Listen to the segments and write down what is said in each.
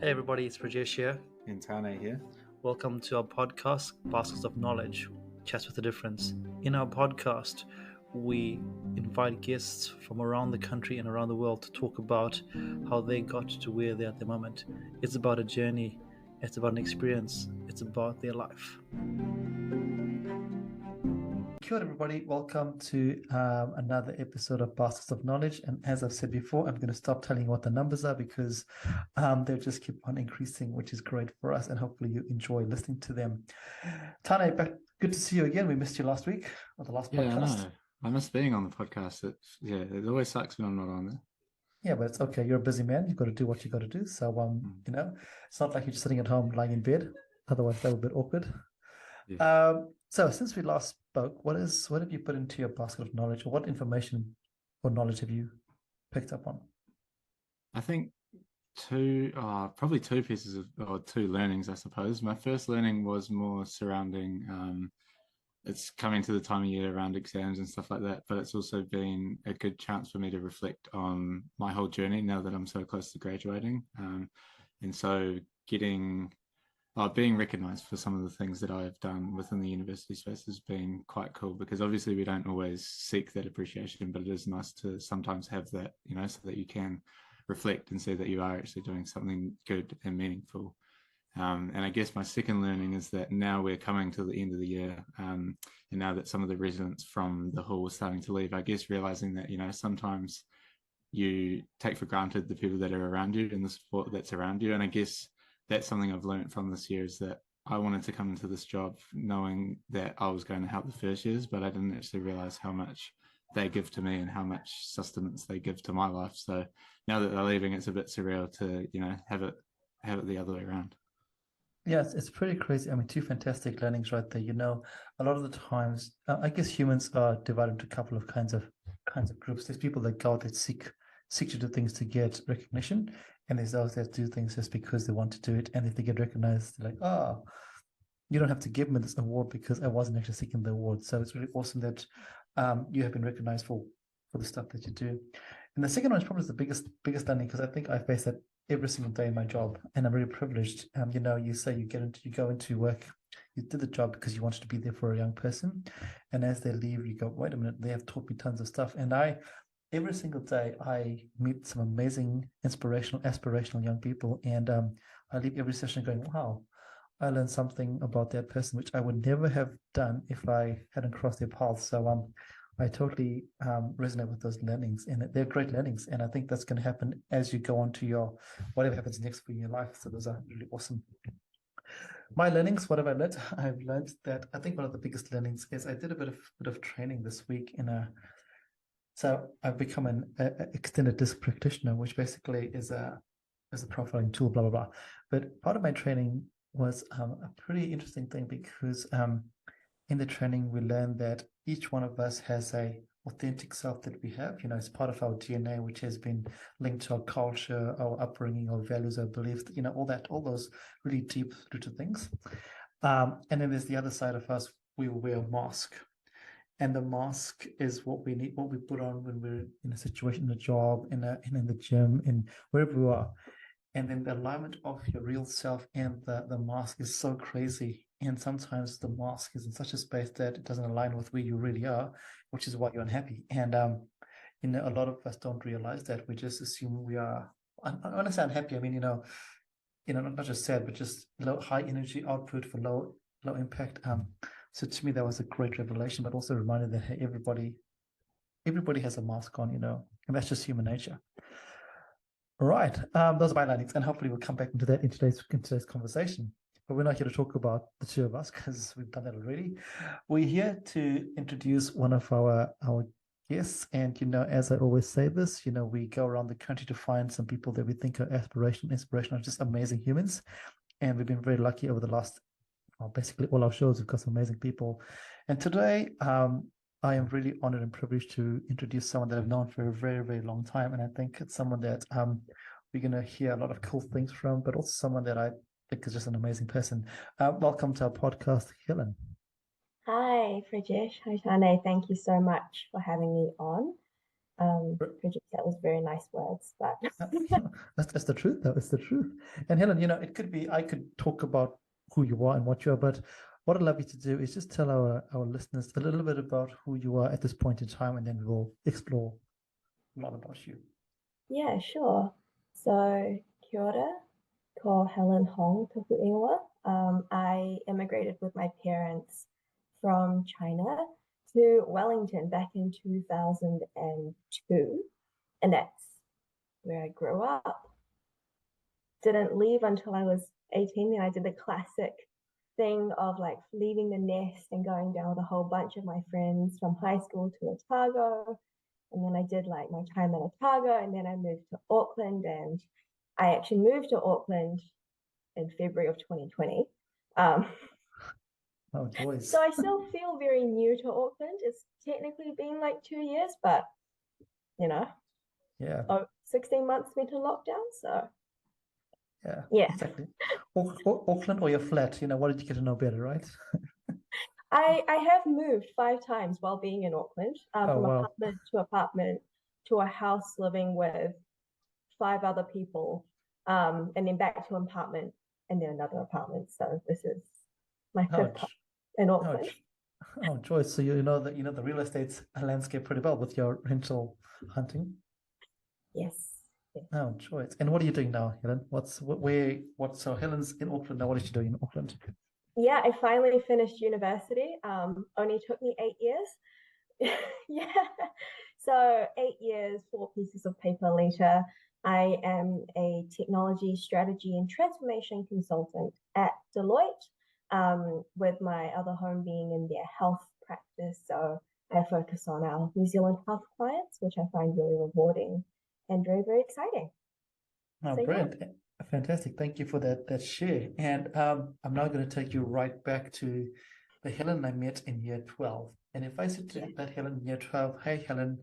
Hey everybody, it's Rajesh here. And Tane here. Welcome to our podcast, Baskets of Knowledge, Chats with a Difference. In our podcast, we invite guests from around the country and around the world to talk about how they got to where they're at the moment. It's about a journey, it's about an experience, it's about their life. Kia ora everybody, welcome to another episode of Baskets of Knowledge. And as I've said before, I'm going to stop telling you what the numbers are because they'll just keep on increasing, which is great for us, and hopefully you enjoy listening to them. Tane, good to see you again. We missed you last week or the last podcast. I know. I miss being on the podcast. It always sucks when I'm not on there. Yeah, but it's okay. You're a busy man. You've got to do what you got to do. So, it's not like you're just sitting at home lying in bed. Otherwise, that would be a bit awkward. Yeah. So since we last spoke, what have you put into your basket of knowledge, or what information or knowledge have you picked up on? I think probably two pieces or two learnings, I suppose. My first learning was more surrounding, it's coming to the time of year around exams and stuff like that, but it's also been a good chance for me to reflect on my whole journey now that I'm so close to graduating. And so being recognized for some of the things that I've done within the university space has been quite cool, because obviously we don't always seek that appreciation, but it is nice to sometimes have that, so that you can reflect and see that you are actually doing something good and meaningful. And I guess my second learning is that now we're coming to the end of the year, and now that some of the residents from the hall are starting to leave, I guess realizing that, sometimes you take for granted the people that are around you and the support that's around you. And I guess that's something I've learned from this year, is that I wanted to come into this job knowing that I was going to help the first years, but I didn't actually realize how much they give to me and how much sustenance they give to my life. So now that they're leaving, it's a bit surreal to, have it the other way around. Yes, it's pretty crazy. I mean, two fantastic learnings right there. A lot of the times, I guess humans are divided into a couple of kinds of groups. There's people that go out that seek to do things to get recognition, and there's those that do things just because they want to do it. And if they get recognized, they're like, oh, you don't have to give me this award because I wasn't actually seeking the award. So it's really awesome that you have been recognized for the stuff that you do. And the second one is probably the biggest learning, because I think I face that every single day in my job, and I'm really privileged. You say you go into work, you did the job because you wanted to be there for a young person, and as they leave, you go, wait a minute, they have taught me tons of stuff. And every single day I meet some amazing, inspirational, aspirational young people, and I leave every session going, wow, I learned something about that person which I would never have done if I hadn't crossed their path. So I totally resonate with those learnings, and they're great learnings. And I think that's going to happen as you go on to your whatever happens next for your life. So those are really awesome. My learnings, what have I learned? I've learned that I think one of the biggest learnings is I did a bit of training this week so I've become an extended disc practitioner, which basically is a profiling tool, blah blah blah. But part of my training was a pretty interesting thing, because in the training we learned that each one of us has a authentic self that we have. It's part of our DNA, which has been linked to our culture, our upbringing, our values, our beliefs. All those really deep rooted things. And then there's the other side of us. We wear a mask. And the mask is what we need, what we put on when we're in a situation, in a job, in the gym, in wherever we are. And then the alignment of your real self and the mask is so crazy. And sometimes the mask is in such a space that it doesn't align with where you really are, which is why you're unhappy. And a lot of us don't realize that. We just assume we are. When I say unhappy, I mean not just sad, but just high energy output for low impact. So to me, that was a great revelation, but also reminded that, hey, everybody has a mask on, and that's just human nature. Right. Those are my learnings, and hopefully we'll come back into that in today's conversation. But we're not here to talk about the two of us, because we've done that already. We're here to introduce one of our guests, and as I always say this, we go around the country to find some people that we think are inspirational, just amazing humans, and we've been very lucky over the last. Basically all our shows, we've got some amazing people. And today, I am really honored and privileged to introduce someone that I've known for a very, very long time. And I think it's someone that we're going to hear a lot of cool things from, but also someone that I think is just an amazing person. Welcome to our podcast, Helen. Hi, Rajesh. Hi, Tane. Thank you so much for having me on. Bridget, that was very nice words, but That's the truth, though. It's the truth. And Helen, it could be I could talk about who you are and what you are, but what I'd love you to do is just tell our listeners a little bit about who you are at this point in time, and then we will explore a lot about you. yeah, sure. So, kia ora, ko Helen Hong toku ingoa. I immigrated with my parents from China to Wellington back in 2002, and that's where I grew up. Didn't leave until I was 18, and I did the classic thing of like leaving the nest and going down with a whole bunch of my friends from high school to Otago. And then I did like my time at Otago, and then I moved to Auckland, and I actually moved to Auckland in February of 2020. Oh, joys. So I still feel very new to Auckland. It's technically been like 2 years, but Yeah. 16 months went to lockdown. So yeah, exactly. Auckland or your flat, what did you get to know better, right? I have moved 5 times while being in Auckland, from wow. apartment to a house living with 5 other people, and then back to apartment and then another apartment. So this is my fifth time in Auckland. Oh, Joyce, so you know the real estate landscape pretty well with your rental hunting. Yes. Oh, Joyce. And what are you doing now, Helen? So Helen's in Auckland now. What is she doing in Auckland? Yeah, I finally finished university. Only took me 8 years. Yeah. So 8 years, 4 pieces of paper later, I am a technology strategy and transformation consultant at Deloitte, with my other home being in their health practice. So I focus on our New Zealand health clients, which I find really rewarding and very, very exciting. Oh, so, brilliant. Yeah. Fantastic. Thank you for that share. And I'm now going to take you right back to the Helen I met in year 12. And if I said to that Helen in year 12, hey, Helen,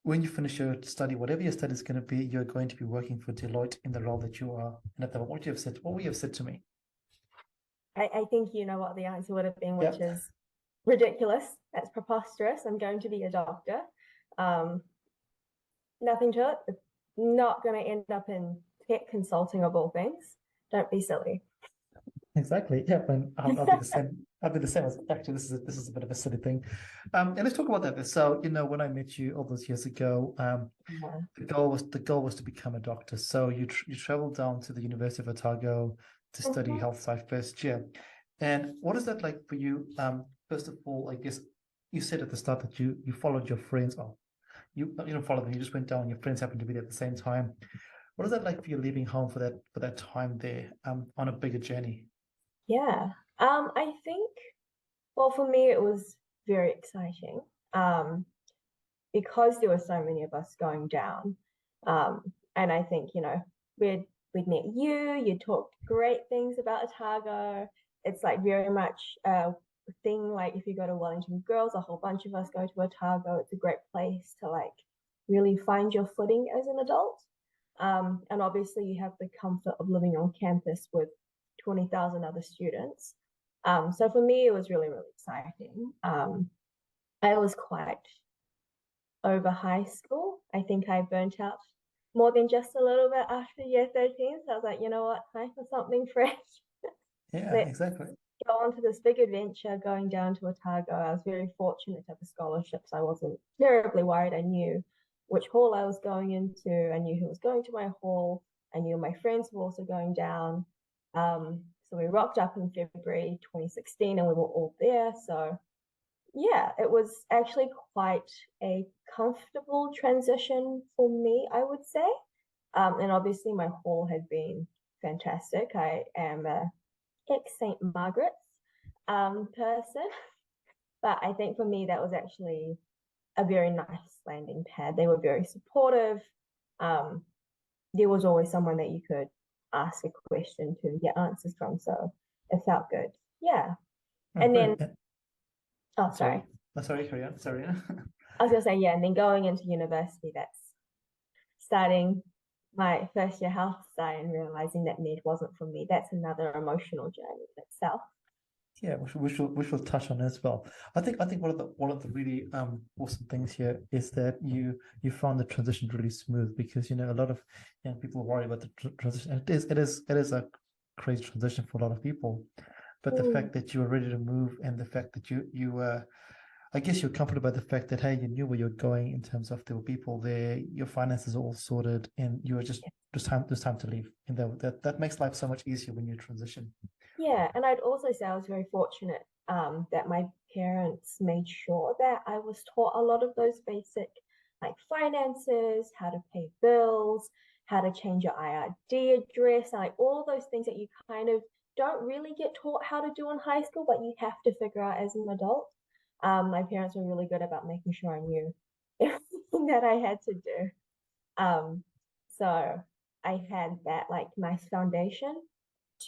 when you finish your study, whatever your study is going to be, you're going to be working for Deloitte in the role that you are. And at the what would you have said to me? I think you know what the answer would have been, which is ridiculous. That's preposterous. I'm going to be a doctor. Nothing to it. It's not going to end up in tech consulting of all things. Don't be silly. Exactly. Yeah, and I'll be the same. I'll be the same as actually. This is a bit of a silly thing. And let's talk about that. So when I met you all those years ago, the goal was to become a doctor. So you traveled down to the University of Otago to study health science first year. And what is that like for you? First of all, I guess you said at the start that you followed your friends. Oh, you don't follow them. You just went down. Your friends happened to be there at the same time. What is that like for you leaving home for that time there, on a bigger journey? Yeah. I think, well, for me, it was very exciting, because there were so many of us going down. And I think, we'd met you talked great things about Otago. It's like very much a thing, like if you go to Wellington Girls, a whole bunch of us go to Otago. It's a great place to like really find your footing as an adult. And obviously you have the comfort of living on campus with 20,000 other students. So for me, it was really, really exciting. I was quite over high school. I think I burnt out more than just a little bit after year 13. So I was like, you know what, time for something fresh. Yeah, exactly. Go on to this big adventure going down to Otago. I was very fortunate to have a scholarship, so I wasn't terribly worried. I knew which hall I was going into. I knew who was going to my hall. I knew my friends were also going down. So we rocked up in February 2016 and we were all there. So yeah, it was actually quite a comfortable transition for me, I would say. And obviously my hall had been fantastic. I am a ex-St. Margaret's person, but I think for me that was actually a very nice landing pad. They were very supportive. There was always someone that you could ask a question to get answers from, so it felt good. Yeah. And then sorry. Carry on. Sorry. I was gonna say, yeah, and then going into university, that's starting my first year health sci and realizing that med wasn't for me. That's another emotional journey in itself. Yeah, which we'll touch on as well. I think one of the really awesome things here is that you found the transition really smooth, because a lot of young people worry about the transition. And it is a crazy transition for a lot of people. But the Mm. fact that you were ready to move, and the fact that you were, I guess you're comforted by the fact that, hey, you knew where you're going in terms of there were people there, your finances are all sorted, and you were just time to leave. And that makes life so much easier when you transition. Yeah, and I'd also say I was very fortunate that my parents made sure that I was taught a lot of those basic like finances, how to pay bills, how to change your IRD address, and like all those things that you kind of don't really get taught how to do in high school, but you have to figure out as an adult. My parents were really good about making sure I knew everything that I had to do. Um, so I had that like nice foundation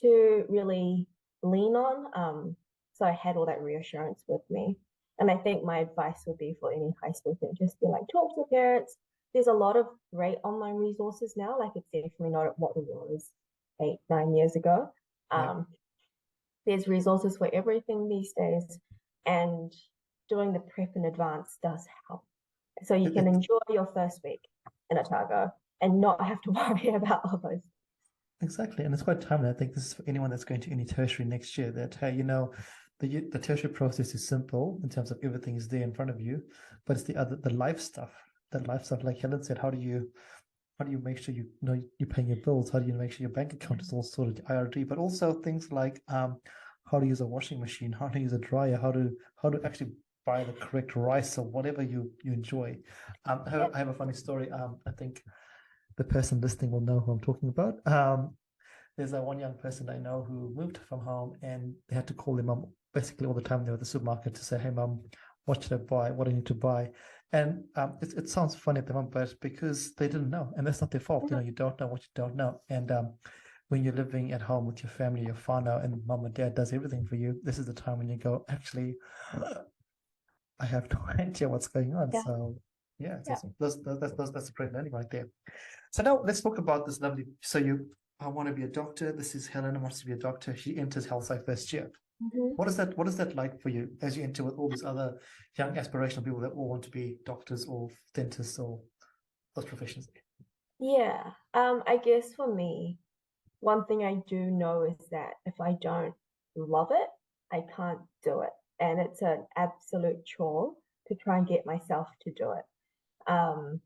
to really lean on. So I had all that reassurance with me. And I think my advice would be for any high school kid, just be like, talk to parents. There's a lot of great online resources now. Like it's definitely not what it was 8, 9 years ago. Yeah. Um, there's resources for everything these days, and doing the prep in advance does help. So you It, can it, enjoy your first week in Otago and not have to worry about all those. Exactly, and it's quite timely. I think this is for anyone that's going to any tertiary next year. That, hey, the tertiary process is simple in terms of everything is there in front of you, but it's the life stuff. The life stuff, like Helen said, how do you make sure you're paying your bills? How do you make sure your bank account is all sorted, your IRD, but also things like how to use a washing machine, how to use a dryer, how to actually buy the correct rice or whatever you enjoy. Yeah. I have a funny story. I think the person listening will know who I'm talking about. There's a one young person I know who moved from home, and they had to call their mum basically all the time. They were at the supermarket to say, "Hey, mum, what should I buy? What do I need to buy?" And it sounds funny at the moment, but because they didn't know, and that's not their fault. You don't know what you don't know. And when you're living at home with your family, your whānau, and mum and dad does everything for you, this is the time when you go, actually, I have no idea what's going on. Yeah. So yeah, Yeah. that's a great learning right there. So now let's talk about this lovely. So I want to be a doctor. This is Helen, who wants to be a doctor. She enters health sci first year. Mhm. What is that like for you as you enter with all these other young aspirational people that all want to be doctors or dentists or those professions? Yeah. I guess for me, one thing I do know is that if I don't love it, I can't do it. And it's an absolute chore to try and get myself to do it. Um,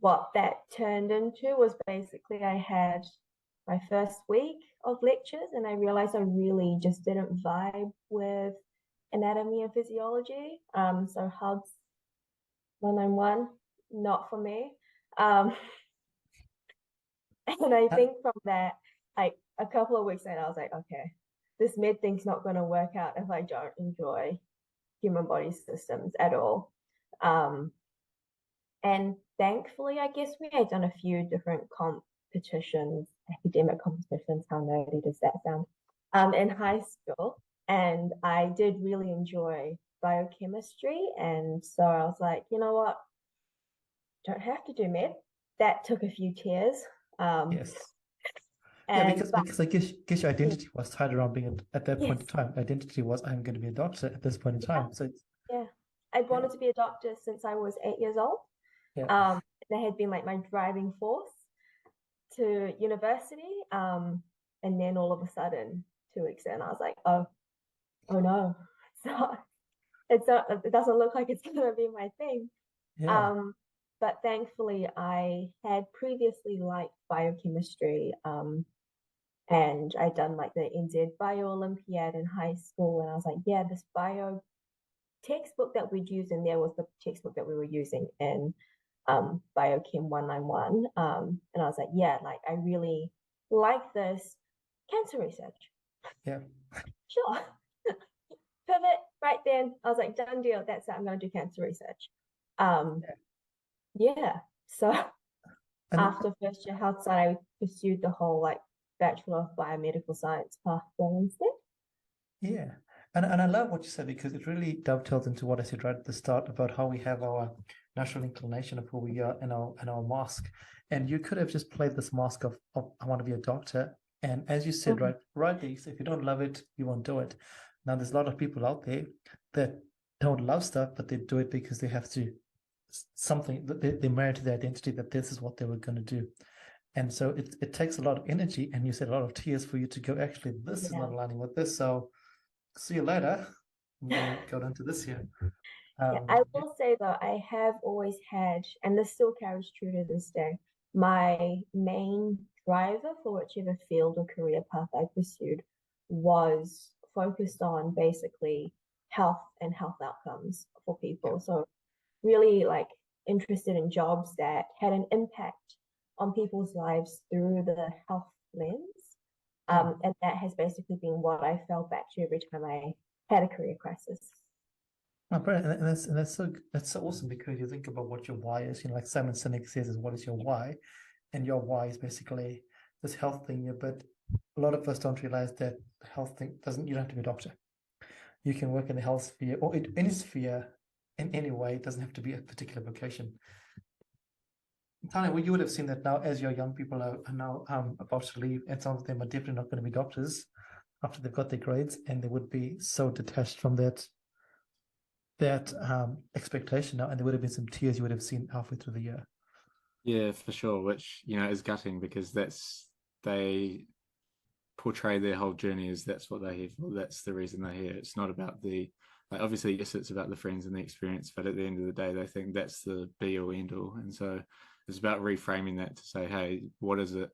what that turned into was basically I had my first week of lectures and I realized I really just didn't vibe with anatomy and physiology. So hugs 191, not for me. Um, and I Uh, think from that, like a couple of weeks later, I was like, okay, this med thing's not going to work out if I don't enjoy human body systems at all. Um, and thankfully, I guess we had done a few different competitions, academic competitions. How nerdy does that sound? In high school, and I did really enjoy biochemistry, and so I was like, you know what, don't have to do med. That took a few tears. Um, yes. Yeah, and but because I guess your yeah, identity was tied around being at that point in yes, time. Identity was, I'm going to be a doctor at this point in yeah, time. So yeah. I'd yeah, wanted to be a doctor since I was 8 years old. yeah, That had been like my driving force to university. And then all of a sudden, 2 weeks in, I was like, oh no. So it doesn't look like it's gonna be my thing. yeah. Um, but thankfully I had previously liked biochemistry. And I'd done like the NZ Bio Olympiad in high school, and I was like, yeah, this bio textbook that we'd use in there was the textbook that we were using in Biochem 191. And I was like, yeah, like I really like this cancer research. Yeah. Sure. Pivot right then. I was like, done deal. That's it. I'm going to do cancer research. Um, yeah. So And after first year health science, I pursued the whole like Bachelor of Biomedical Science pathway instead. yeah, and I love what you said, because it really dovetails into what I said right at the start about how we have our natural inclination of who we are and our mask. And you could have just played this mask of I want to be a doctor, And as you said, rightly, so if you don't love it, you won't do it. Now, there's a lot of people out there that don't love stuff, but they do it because they have to, something that they're married to their identity that this is what they were going to do. And so it takes a lot of energy, and you said a lot of tears for you to go, actually, this is not aligning with this. So see you later. I'm going to go down to this here. I will say though, I have always had, and this still carries true to this day, my main driver for whichever field or career path I pursued was focused on basically health and health outcomes for people. So really like interested in jobs that had an impact on people's lives through the health lens. And that has basically been what I fell back to every time I had a career crisis. Oh, brilliant. And that's so awesome, because you think about what your why is. Like Simon Sinek says, is what is your why? And your why is basically this health thing. But a lot of us don't realize that the health thing doesn't. You don't have to be a doctor. You can work in the health sphere or in any sphere in any way. It doesn't have to be a particular vocation. Tanya, well, you would have seen that now as your young people are now about to leave, and some of them are definitely not going to be doctors after they've got their grades, and they would be so detached from that expectation now, and there would have been some tears you would have seen halfway through the year. Yeah, for sure, which is gutting, because they portray their whole journey as that's what they're here for, that's the reason they're here. It's not about the, like, obviously, yes, it's about the friends and the experience, but at the end of the day, they think that's the be all end all. And so it's about reframing that to say, hey, what is it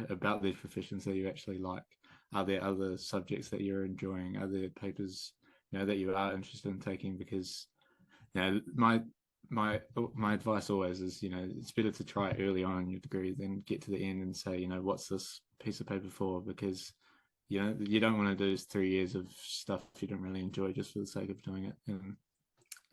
about these professions that you actually like? Are there other subjects that you're enjoying? Are there papers that you are interested in taking? Because my advice always is, it's better to try it early on in your degree than get to the end and say, what's this piece of paper for? Because you don't want to do 3 years of stuff you don't really enjoy just for the sake of doing it. And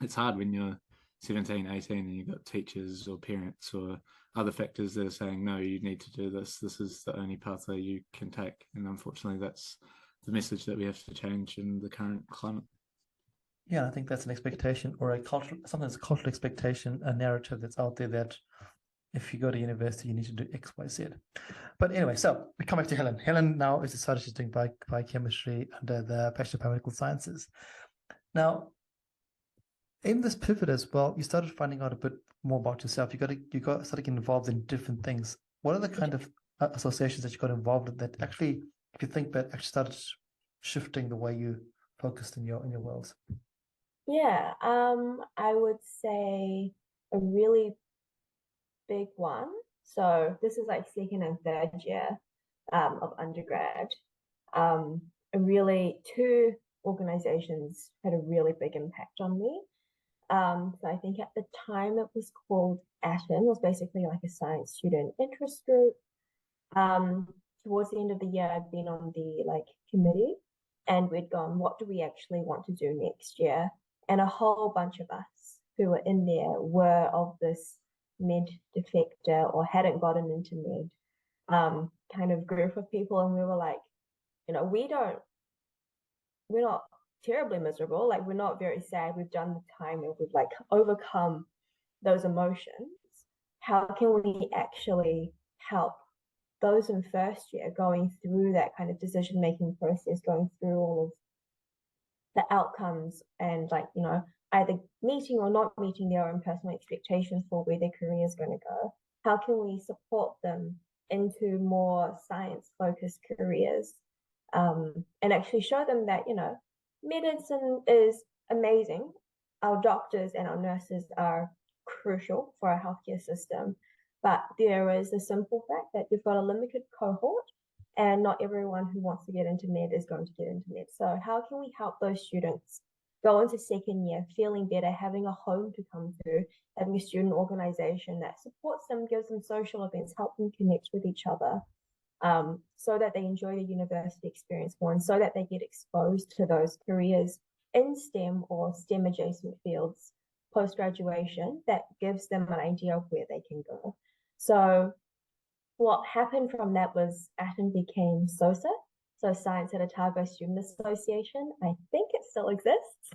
it's hard when you're 17, 18 and you've got teachers or parents or other factors that are saying, no, you need to do this. This is the only pathway you can take. And unfortunately, that's the message that we have to change in the current climate. Yeah, I think that's an expectation, or sometimes a cultural expectation, a narrative that's out there that if you go to university, you need to do X, Y, Z. But anyway, so we come back to Helen. Helen now has decided she's doing biochemistry under the Bachelor of Biomedical Sciences. Now, in this pivot as well, you started finding out a bit more about yourself. You got started getting involved in different things. What are the kind of associations that you got involved in that actually, if you think back, actually started shifting the way you focused in your worlds? Yeah, I would say a really big one. So this is like second and third year of undergrad. Really, two organizations had a really big impact on me. So I think at the time it was called ATOM, it was basically like a science student interest group. Towards the end of the year, I'd been on the committee, and we'd gone, what do we actually want to do next year? And a whole bunch of us who were in there were of this med defector or hadn't gotten into med kind of group of people, and we were like, we're not terribly miserable, like we're not very sad, we've done the time and we've overcome those emotions. How can we actually help those in first year going through that kind of decision making process, going through all of the outcomes and either meeting or not meeting their own personal expectations for where their career is going to go? How can we support them into more science focused careers, and actually show them that medicine is amazing, our doctors and our nurses are crucial for our healthcare system, but there is a simple fact that you've got a limited cohort and not everyone who wants to get into med is going to get into med. So how can we help those students go into second year feeling better, having a home to come to, having a student organization that supports them, gives them social events, help them connect with each other, so that they enjoy the university experience more and so that they get exposed to those careers in STEM or STEM adjacent fields post-graduation that gives them an idea of where they can go. So what happened from that was ATOM became SOSA, so Science at Otago Student Association. I think it still exists.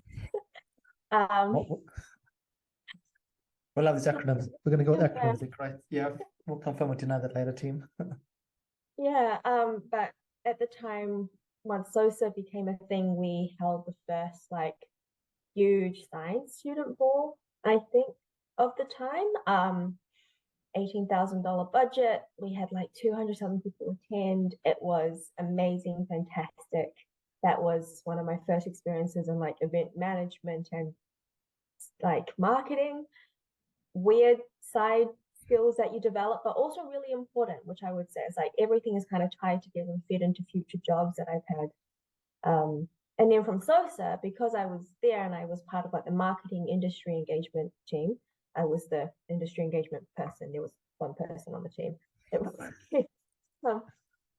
We love these acronyms. We're going to go with acronyms, right? Yeah, we'll confirm with you now that later, team. Yeah, but at the time, once SOSA became a thing, we held the first like huge science student ball, I think, of the time. $18,000 budget. We had like 200 something people attend. It was amazing, fantastic. That was one of my first experiences in like event management and like marketing. Weird side skills that you develop, but also really important, which I would say is like everything is kind of tied together and fed into future jobs that I've had. And then from SOSA, because I was there and I was part of like the marketing industry engagement team, I was the industry engagement person. There was one person on the team. It was so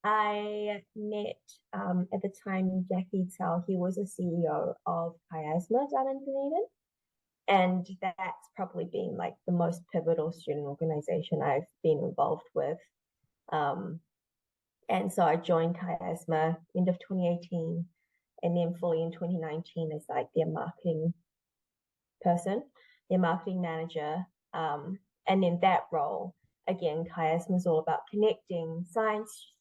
I met at the time Jackie Tsao. He was a CEO of Chiasma down in Dunedin. And that's probably been like the most pivotal student organization I've been involved with. And so I joined Chiasma end of 2018 and then fully in 2019 as like their marketing person, their marketing manager. And in that role, again, Chiasma is all about connecting science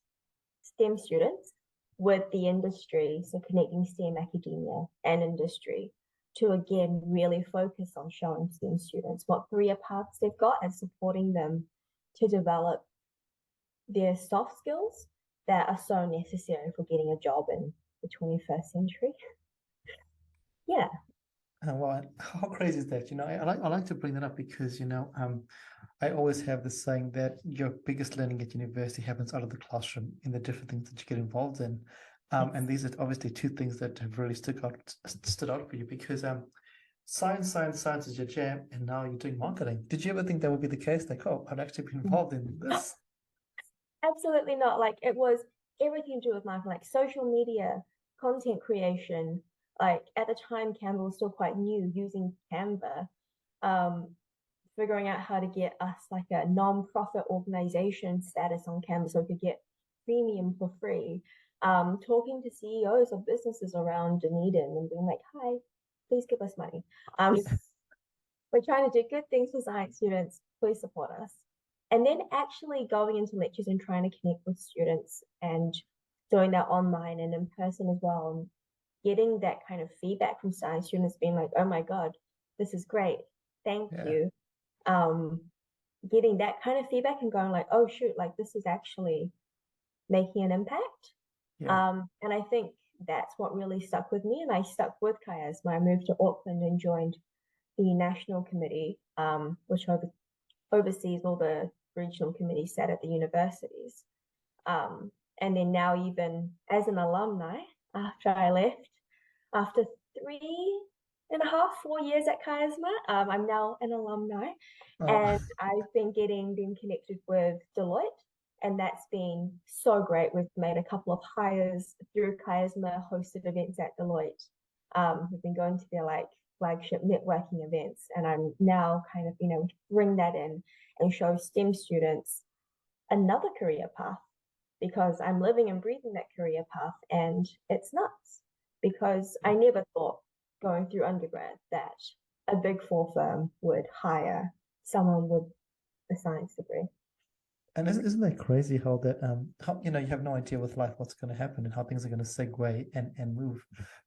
STEM students with the industry. So connecting STEM academia and industry to again really focus on showing STEM students what career paths they've got and supporting them to develop their soft skills that are so necessary for getting a job in the 21st century. Yeah. Well, how crazy is that? I like to bring that up because I always have this saying that your biggest learning at university happens out of the classroom in the different things that you get involved in. And these are obviously two things that have really stood out for you because science is your jam, and now you're doing marketing. Did you ever think that would be the case? Like, oh, I'd actually be involved in this? Absolutely not. Like it was everything to do with marketing, like social media, content creation. Like at the time, Canva was still quite new, using Canva, figuring out how to get us like a non-profit organization status on Canva so we could get premium for free. Talking to CEOs of businesses around Dunedin and being like, hi, please give us money. We're trying to do good things for science students. Please support us. And then actually going into lectures and trying to connect with students and doing that online and in person as well. And getting that kind of feedback from science students being like, oh my God, this is great. Thank you. Getting that kind of feedback and going like, oh shoot, like this is actually making an impact. And I think that's what really stuck with me. And I stuck with Chiasma. I moved to Auckland and joined the national committee, which oversees all the regional committees set at the universities. And then now even as an alumni, after I left, after 3.5, 4 years at Chiasma, I'm now an alumni. And I've been getting them connected with Deloitte. And that's been so great. We've made a couple of hires through Chiasma, hosted events at Deloitte. We've been going to their like flagship networking events. And I'm now kind of, bring that in and show STEM students another career path because I'm living and breathing that career path. And it's nuts because I never thought going through undergrad that a big 4 firm would hire someone with a science degree. And isn't that crazy how that how you have no idea with life what's going to happen and how things are going to segue and move.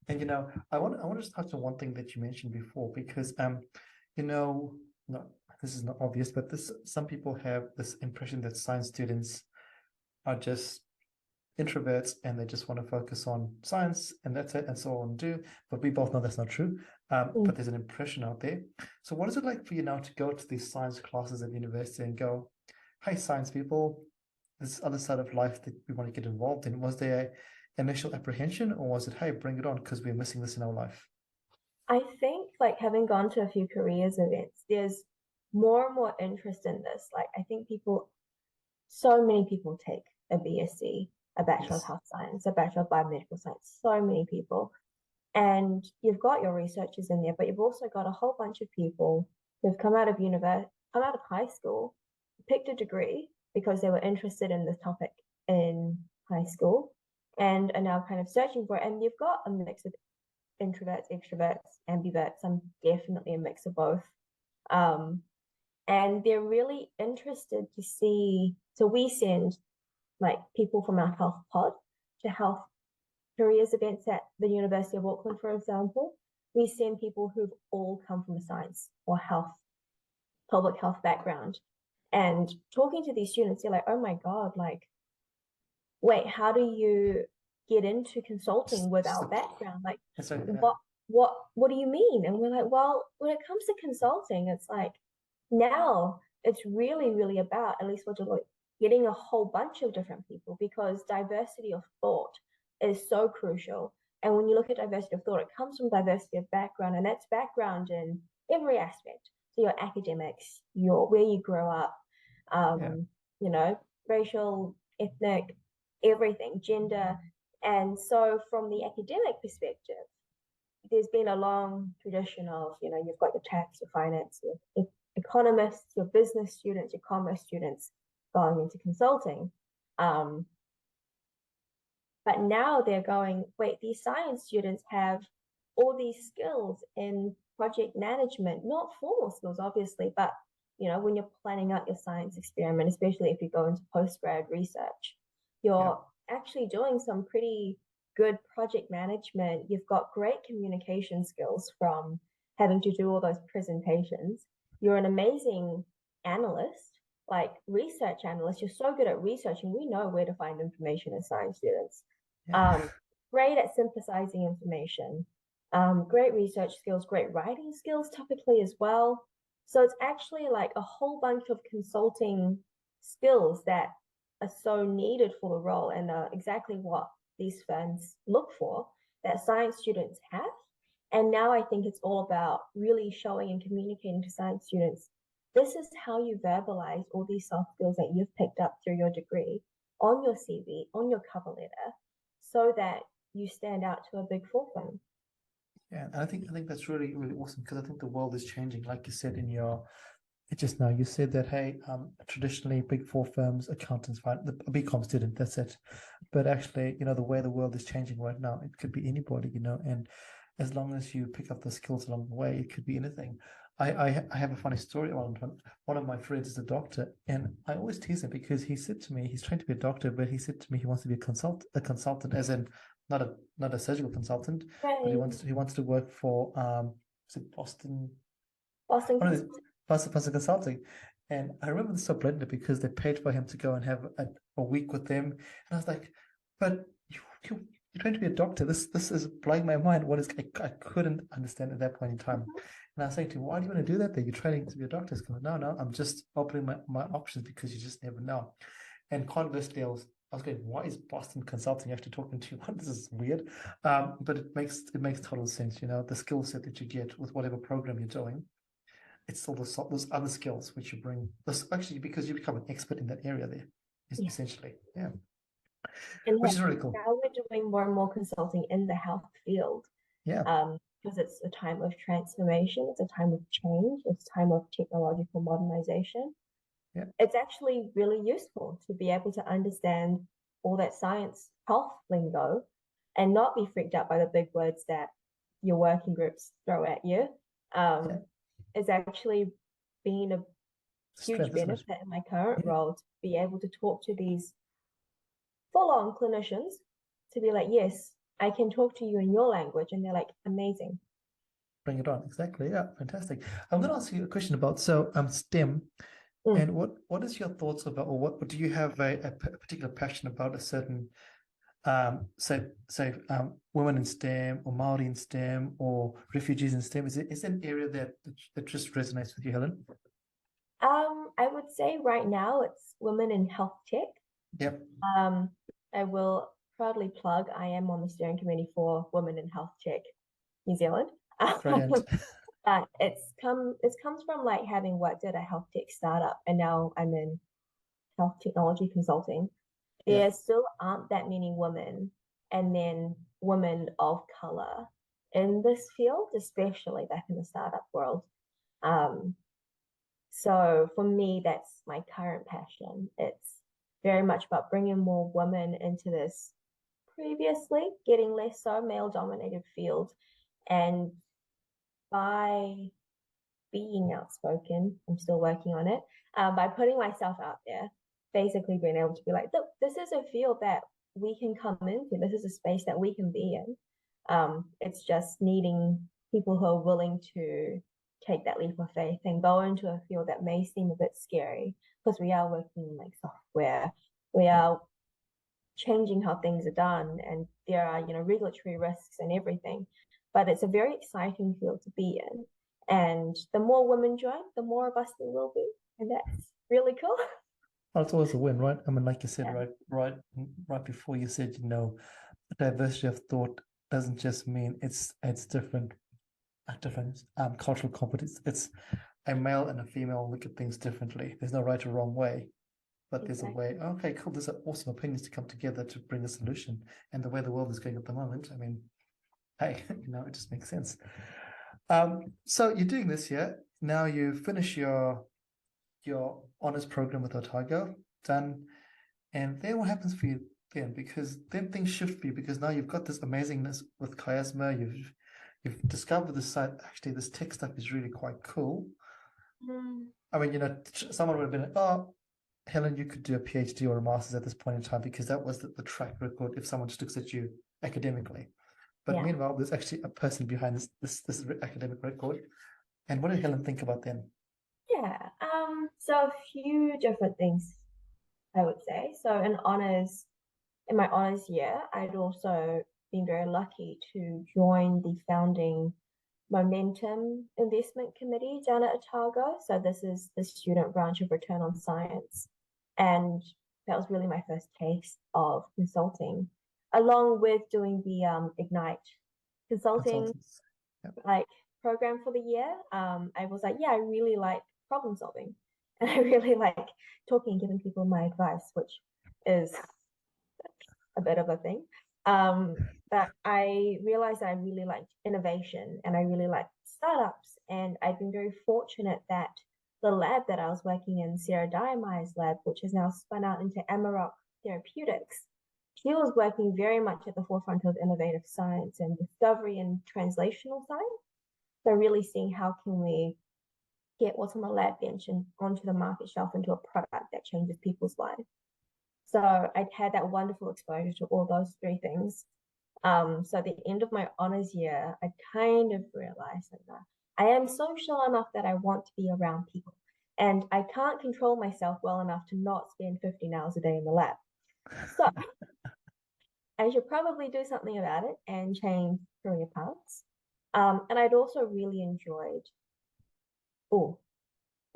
And I want to touch on one thing that you mentioned before because no, this is not obvious, but some people have this impression that science students are just introverts and they just want to focus on science and that's it and so on do. But we both know that's not true. But there's an impression out there. So what is it like for you now to go to these science classes at university and go, hey, science people, this other side of life that we want to get involved in? Was there initial apprehension or was it, hey, bring it on because we're missing this in our life? I think like having gone to a few careers events, there's more and more interest in this. Like I think so many people take a BSc, a Bachelor of Health Science, a Bachelor of Biomedical Science, so many people. And you've got your researchers in there, but you've also got a whole bunch of people who've come out of high school, picked a degree because they were interested in this topic in high school and are now kind of searching for it. And you've got a mix of introverts, extroverts, ambiverts. I'm definitely a mix of both. And they're really interested to see. So we send like people from our HealthPod to health careers events at the University of Auckland, for example, we send people who've all come from a science or health, public health background. And talking to these students, they're like, oh my God, like, wait, how do you get into consulting without background? Like, what do you mean? And we're like, well, when it comes to consulting, it's like now it's really, really about, at least for Deloitte, getting a whole bunch of different people, because diversity of thought is so crucial. And when you look at diversity of thought, it comes from diversity of background, and that's background in every aspect. So your academics, your where you grow up, you know, racial, ethnic, everything, gender. And so from the academic perspective, there's been a long tradition of, you know, you've got your tax, your finance, your economists, your business students, your commerce students going into consulting. But now they're going, wait, these science students have all these skills in project management, not formal skills, obviously, but, you know, when you're planning out your science experiment, especially if you go into postgrad research, you're actually doing some pretty good project management. You've got great communication skills from having to do all those presentations. You're an amazing analyst, like research analyst. You're so good at researching. We know where to find information as science students. Great at synthesizing information, great research skills, great writing skills typically as well. So it's actually like a whole bunch of consulting skills that are so needed for the role, and are exactly what these firms look for that science students have. And now I think it's all about really showing and communicating to science students, this is how you verbalize all these soft skills that you've picked up through your degree on your CV, on your cover letter, so that you stand out to a big four firm. Yeah, and I think that's really, really awesome, because I think the world is changing. Like you said in your just now, you said that, hey, traditionally big four firms, accountants, right, the BCom student, that's it. But actually, you know, the way the world is changing right now, it could be anybody, you know, and as long as you pick up the skills along the way, it could be anything. I have a funny story on one of my friends is a doctor, and I always tease him because he said to me, he's trying to be a doctor, but he said to me he wants to be a consultant, as in not a surgical consultant, but he wants to work for is it Boston Consulting. And I remember this so blatantly because they paid for him to go and have a week with them, and I was like, but you're trying to be a doctor. This is blowing my mind. What is I couldn't understand at that point in time. And I was saying to him, why do you want to do that? Then you're training to be a doctor. He's going, no, I'm just opening my options, because you just never know. And conversely, I was going, why is Boston Consulting actually talking to you? This is weird. But it makes total sense. You know, the skill set that you get with whatever program you're doing, it's still those other skills which you bring. This actually, because you become an expert in that area there, essentially. Yeah. And which is really cool. now we're doing more and more consulting in the health field. Yeah. Because it's a time of transformation, it's a time of change, it's a time of technological modernization. Yeah. It's actually really useful to be able to understand all that science health lingo and not be freaked out by the big words that your working groups throw at you. It's actually been a huge benefit in my current role to be able to talk to these full-on clinicians, to be like, yes, I can talk to you in your language, and they're like, amazing. Bring it on. Exactly. Yeah, fantastic. I'm going to ask you a question about STEM, and what is your thoughts about, or what do you have a particular passion about a certain say women in STEM, or Maori in STEM, or refugees in STEM? Is it an area that just resonates with you, Helen? I would say right now it's women in health tech. Yep. I will proudly plug, I am on the steering committee for Women in Health Tech New Zealand. Brilliant. But it comes from like having worked at a health tech startup, and now I'm in health technology consulting. There still aren't that many women, and then women of color in this field, especially back in the startup world. So for me, that's my current passion. It's very much about bringing more women into this previously getting less so male-dominated field, and by being outspoken, I'm still working on it, by putting myself out there, basically being able to be like, look, this is a field that we can come into. This is a space that we can be in. It's just needing people who are willing to take that leap of faith and go into a field that may seem a bit scary, because we are working in like software, we are changing how things are done, and there are, you know, regulatory risks and everything. But it's a very exciting field to be in. And the more women join, the more of us there will be. And that's really cool. Well, it's always a win, right? I mean, like you said, Yeah. right before you said, you know, diversity of thought doesn't just mean it's different cultural competence. It's a male and a female look at things differently. There's no right or wrong way, but there's a way. Okay, cool. There's awesome opinions to come together to bring a solution. And the way the world is going at the moment, I mean, hey, you know, it just makes sense. So you're doing this here. Now you finish your honors program with Otago, done. And then what happens for you then? Because then things shift for you, because now you've got this amazingness with chiasma. You've discovered this side. Actually, this tech stuff is really quite cool. I mean, you know, someone would have been like, oh, Helen, you could do a PhD or a master's at this point in time, because that was the track record if someone just looks at you academically. But meanwhile, there's actually a person behind this academic record. And what did Helen think about them? Yeah, so a few different things, I would say. So in my honors year, I'd also been very lucky to join the founding Momentum Investment Committee down at Otago. So this is the student branch of Return on Science. And that was really my first taste of consulting, along with doing the Ignite consulting like program for the year. I was like, yeah, I really like problem solving, and I really like talking and giving people my advice, which is a bit of a thing. But I realized I really liked innovation and I really liked startups. And I've been very fortunate that the lab that I was working in, Sarah Diamai's lab, which has now spun out into Amarok Therapeutics, she was working very much at the forefront of innovative science and discovery and translational science. So really seeing how can we get what's on the lab bench and onto the market shelf into a product that changes people's lives. So I'd had that wonderful exposure to all those three things. So at the end of my honors year, I kind of realized that I am social enough that I want to be around people. And I can't control myself well enough to not spend 15 hours a day in the lab. So I should probably do something about it and change career paths. And I'd also really enjoyed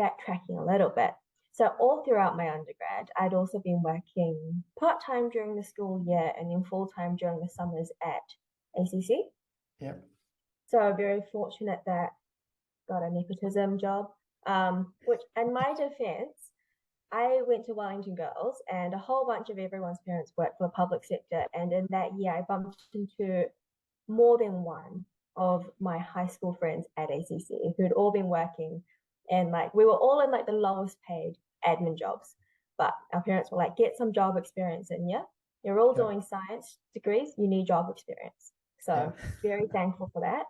backtracking a little bit. So all throughout my undergrad, I'd also been working part-time during the school year and then full-time during the summers at ACC. Yeah. So very fortunate that got a nepotism job, which in my defense, I went to Wellington Girls and a whole bunch of everyone's parents worked for the public sector. And in that year, I bumped into more than one of my high school friends at ACC who'd all been working, and like we were all in like the lowest paid admin jobs, but our parents were like, get some job experience in you. You're all doing science degrees, you need job experience. So very thankful for that.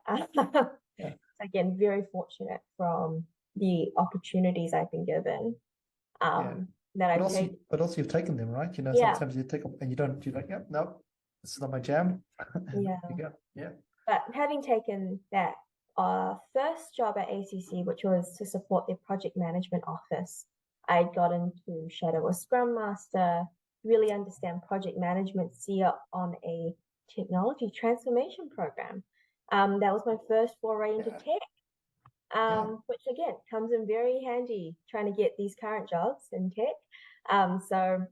Again, very fortunate from the opportunities I've been given. That but also you've taken them, right? You know, sometimes you take them and you're like, yep, no, this is not my jam. Yeah. But having taken that first job at ACC, which was to support their project management office, I'd gotten to shadow a Scrum Master, really understand project management, see up on a technology transformation program. That was my first foray into tech, which again comes in very handy trying to get these current jobs in tech. So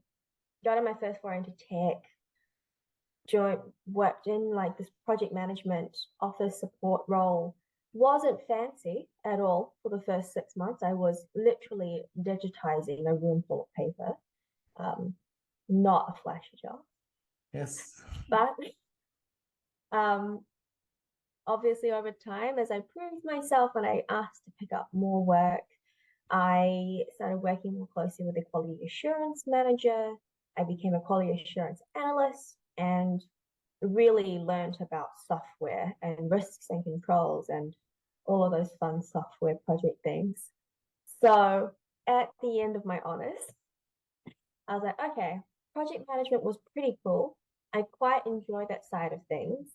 got in my first foray into tech, worked in like this project management office support role. Wasn't fancy at all for the first 6 months. I was literally digitizing a room full of paper. Not a flashy job. Yes. But obviously over time, as I proved myself and I asked to pick up more work, I started working more closely with the quality assurance manager. I became a quality assurance analyst and really learned about software and risks and controls and all of those fun software project things. So at the end of my honors, I was like, okay, project management was pretty cool, I quite enjoy that side of things.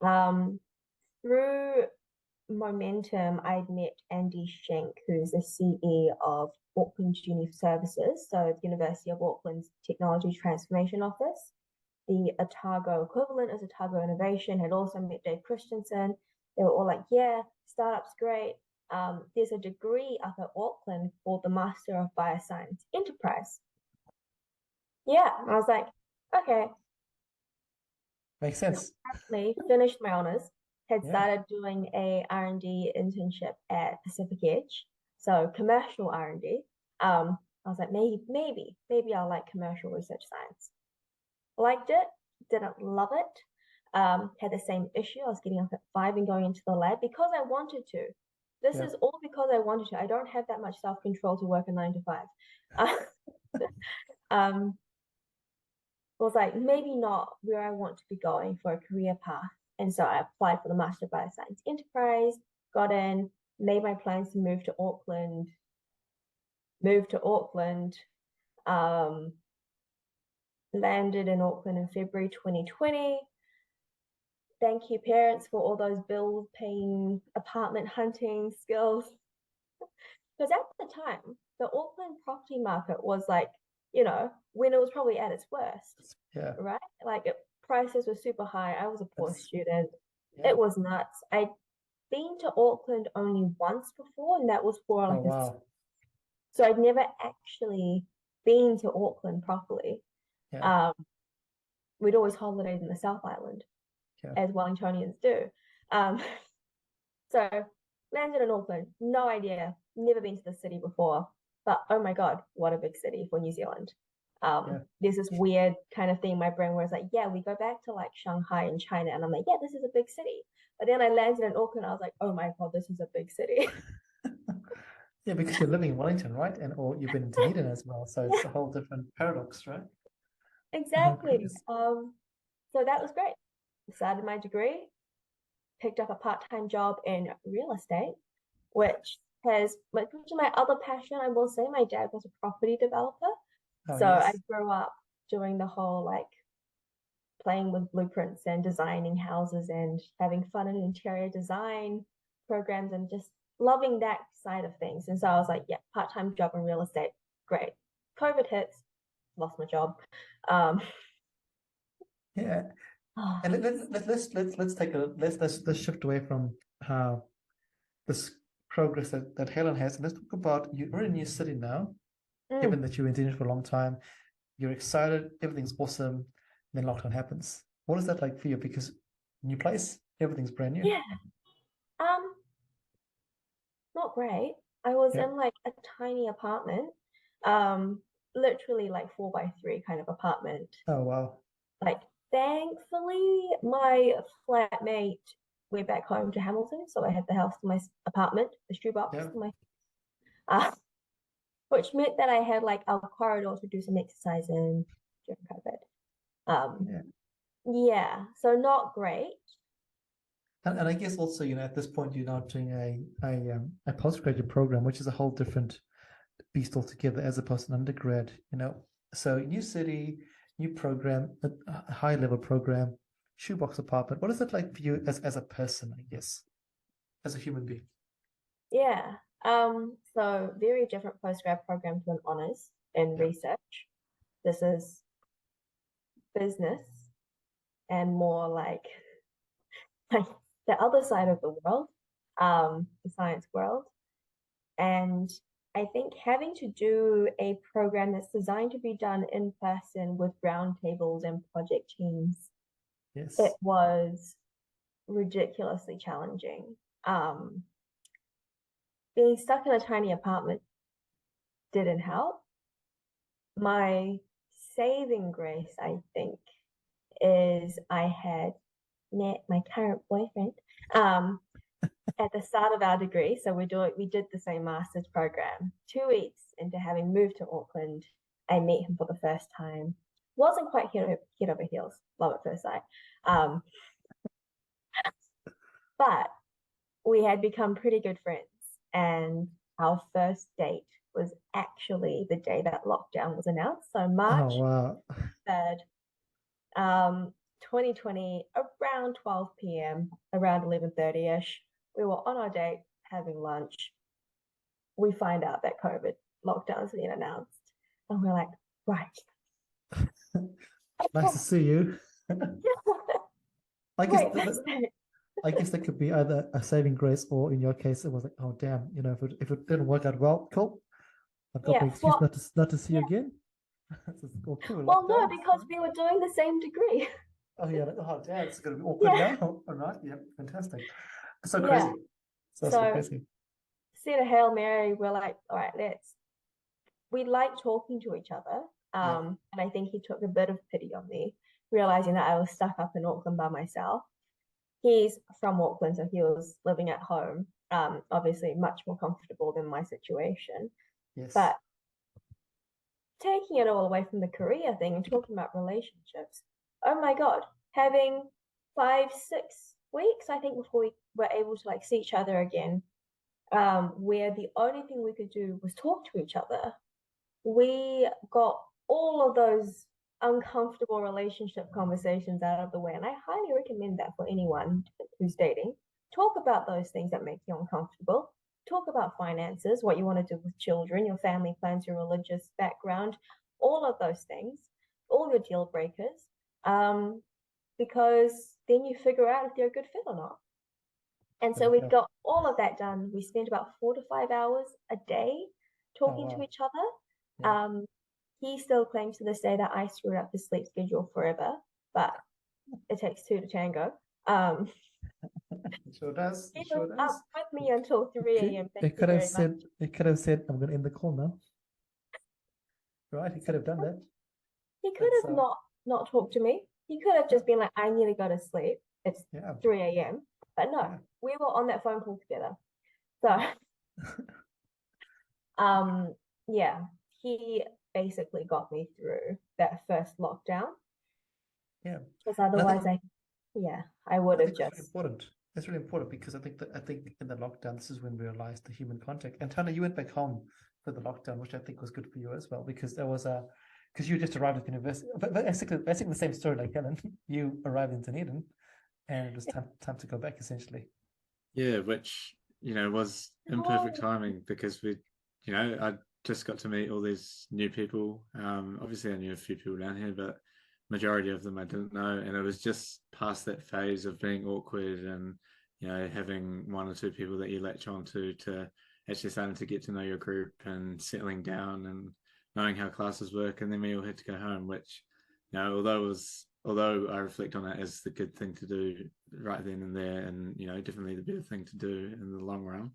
Um, through momentum, I'd met Andy Schenk, who's the CE of Auckland Uni Services, so the University of Auckland's Technology Transformation Office. The Otago equivalent is Otago Innovation. Had also met Dave Christensen. They were all like, yeah, startup's great. There's a degree up at Auckland called the Master of Bioscience Enterprise. Yeah, I was like, okay. Makes sense. Finished my honors, had Yeah. started doing a R&D internship at Pacific Edge, so commercial R&D. I was like, maybe I'll like commercial research science. Liked it, didn't love it. Had the same issue. I was getting up at 5 and going into the lab because I wanted to. This is all because I wanted to. I don't have that much self-control to work a 9 to 5. Was like, maybe not where I want to be going for a career path. And so I applied for the Master of Bioscience Enterprise, got in, made my plans to move to Auckland, landed in Auckland in February 2020. Thank you, parents, for all those bills paying, apartment hunting skills. Because at the time, the Auckland property market was like, when it was probably at its worst. Yeah. Right? Like prices were super high. I was a poor student. Yeah. It was nuts. I'd been to Auckland only once before, and that was for like wow. So I'd never actually been to Auckland properly. Yeah. We'd always holidayed in the South Island, as Wellingtonians do. So landed in Auckland, no idea, never been to the city before, but oh my God, what a big city for New Zealand. There's this weird kind of thing in my brain where it's like, yeah, we go back to like Shanghai and China, and I'm like, yeah, this is a big city. But then I landed in Auckland, I was like, oh my God, this is a big city. Yeah, because you're living in Wellington, right? Or you've been in Dunedin as well, so it's a whole different paradox, right? Exactly. So that was great. Started my degree, picked up a part-time job in real estate, which is my other passion. I will say my dad was a property developer. So I grew up doing the whole like playing with blueprints and designing houses and having fun in interior design programs and just loving that side of things. And so I was like, yeah, part-time job in real estate, great. COVID hits, lost my job. Yeah. And let's shift away from this progress that Helen has, and let's talk about you're in a new city now. Given that you were in Indonesia for a long time, you're excited, everything's awesome, then lockdown happens. What is that like for you? Because new place, everything's brand new. Yeah. Not great. I was in like a tiny apartment, literally like 4x3 kind of apartment. Oh wow. Like thankfully my flatmate went back home to Hamilton, so I had the house to my apartment, the shoebox to my which meant that I had like a corridor to do some exercise in during COVID. So not great. And I guess also, at this point you're now doing a postgraduate program, which is a whole different beast altogether as opposed to an undergrad, So new city, new program, a high level program, shoebox apartment. What is it like for you as a person, I guess, as a human being? Yeah. So very different postgrad program to an honors in research. This is business and more like the other side of the world, the science world. And I think having to do a program that's designed to be done in person with roundtables and project teams, it was ridiculously challenging. Being stuck in a tiny apartment didn't help. My saving grace, I think, is I had met my current boyfriend at the start of our degree. So we did the same master's program. 2 weeks into having moved to Auckland, I met him for the first time. Wasn't quite head over heels, love at first sight. But we had become pretty good friends, and our first date was actually the day that lockdown was announced. So March 3rd, 2020, around 12 p.m., around 11:30ish, we were on our date having lunch. We find out that COVID lockdown's been announced, and we're like, right. Nice to see you. I guess Great, next day. I guess that could be either a saving grace, or in your case, it was like, oh damn, if it didn't work out well, cool. I've got my Yeah, excuse well, not to see you yeah. again. So it's okay, we're Well, locked no, down. because we were doing the same degree. Oh yeah, oh damn, it's gonna be awkward Yeah, now. All right, yeah, fantastic. So yeah. crazy. So So crazy. said a Hail Mary, we're like, all right, we like talking to each other. Yeah. And I think he took a bit of pity on me, realizing that I was stuck up in Auckland by myself. He's from Auckland, so he was living at home, obviously much more comfortable than my situation. Yes. But taking it all away from the career thing and talking about relationships, oh my God, having 5, 6 weeks, I think, before we were able to like see each other again, where the only thing we could do was talk to each other. We got all of those uncomfortable relationship conversations out of the way. And I highly recommend that for anyone who's dating. Talk about those things that make you uncomfortable. Talk about finances, what you want to do with children, your family plans, your religious background, all of those things, all your deal breakers, because then you figure out if they're a good fit or not. And so we Yeah. got all of that done. We spent about 4 to 5 hours a day talking to wow. each other. Yeah. He still claims to this day that I screwed up his sleep schedule forever, but it takes two to tango. It sure does. He It was sure up does. with me until 3 Okay. a.m. Thank you very much. It could have said, I'm gonna end the call now. Right? He could have done that. He could That's have not talked to me. He could have just been like, I need to go to sleep. It's yeah. 3 a.m. But no, Yeah. we were on that phone call together. So yeah, he basically got me through that first lockdown. Yeah. Because And otherwise I would I have think that's really just important. That's really important because I think in the lockdown, this is when we realized the human contact. And Tana, you went back home for the lockdown, which I think was good for you as well, because there was because you just arrived at university. But basically the same story like Helen. You arrived in Dunedin, and it was time to go back essentially. Yeah, which was imperfect timing because I just got to meet all these new people. Obviously, I knew a few people down here, but majority of them I didn't know, and it was just past that phase of being awkward and having one or two people that you latch on to actually starting to get to know your group and settling down and knowing how classes work, and then we all had to go home, which although I reflect on it as the good thing to do right then and there, and definitely the better thing to do in the long run,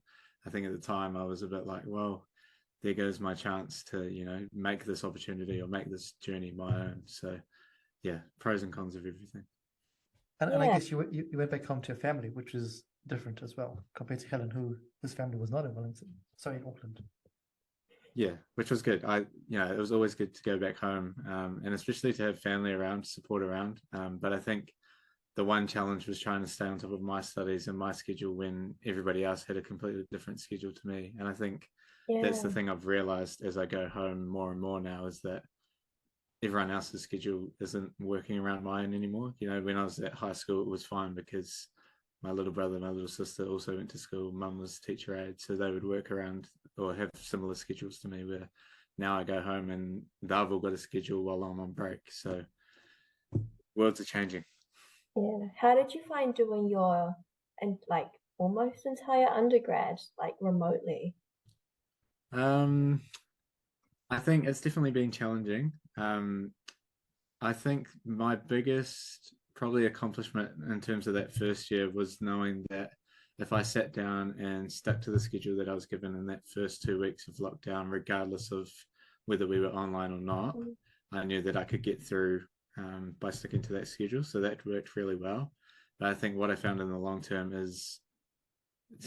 I think at the time I was a bit like, well, there goes my chance to make this opportunity or make this journey my own. So yeah, pros and cons of everything. And I guess you went back home to your family, which is different as well compared to Helen, whose family was not in Wellington, sorry, in Auckland. Yeah, which was good. It was always good to go back home, and especially to have family around, support around. But I think the one challenge was trying to stay on top of my studies and my schedule when everybody else had a completely different schedule to me. And I think that's the thing I've realized as I go home more and more now, is that everyone else's schedule isn't working around mine anymore. When I was at high school, it was fine because my little brother, my little sister also went to school. Mum was teacher aide, so they would work around or have similar schedules to me, where now I go home and they've all got a schedule while I'm on break. So worlds are changing. Yeah. How did you find doing your and like almost entire undergrad like remotely? I think it's definitely been challenging. I think my biggest probably accomplishment in terms of that first year was knowing that if I sat down and stuck to the schedule that I was given in that first 2 weeks of lockdown, regardless of whether we were online or not, I knew that I could get through by sticking to that schedule. So that worked really well. But I think what I found in the long term is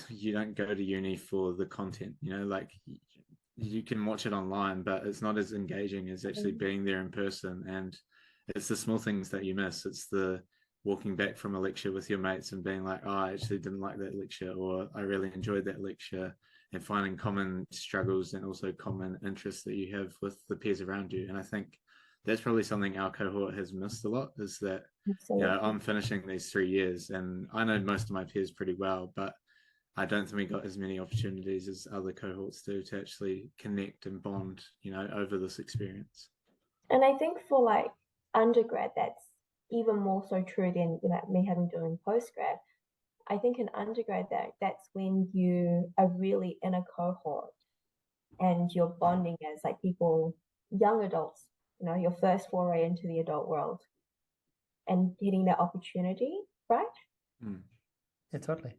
you don't go to uni for the content, like you can watch it online, but it's not as engaging as actually being there in person. And it's the small things that you miss. It's the walking back from a lecture with your mates and being like, oh, I actually didn't like that lecture, or I really enjoyed that lecture, and finding common struggles and also common interests that you have with the peers around you. And I think that's probably something our cohort has missed a lot, is that, Absolutely. I'm finishing these 3 years and I know most of my peers pretty well, but I don't think we got as many opportunities as other cohorts do to actually connect and bond, over this experience. And I think for like undergrad, that's even more so true than me having doing postgrad. I think in undergrad that's when you are really in a cohort and you're bonding as like people, young adults, your first foray into the adult world and getting that opportunity, right? Yeah, totally.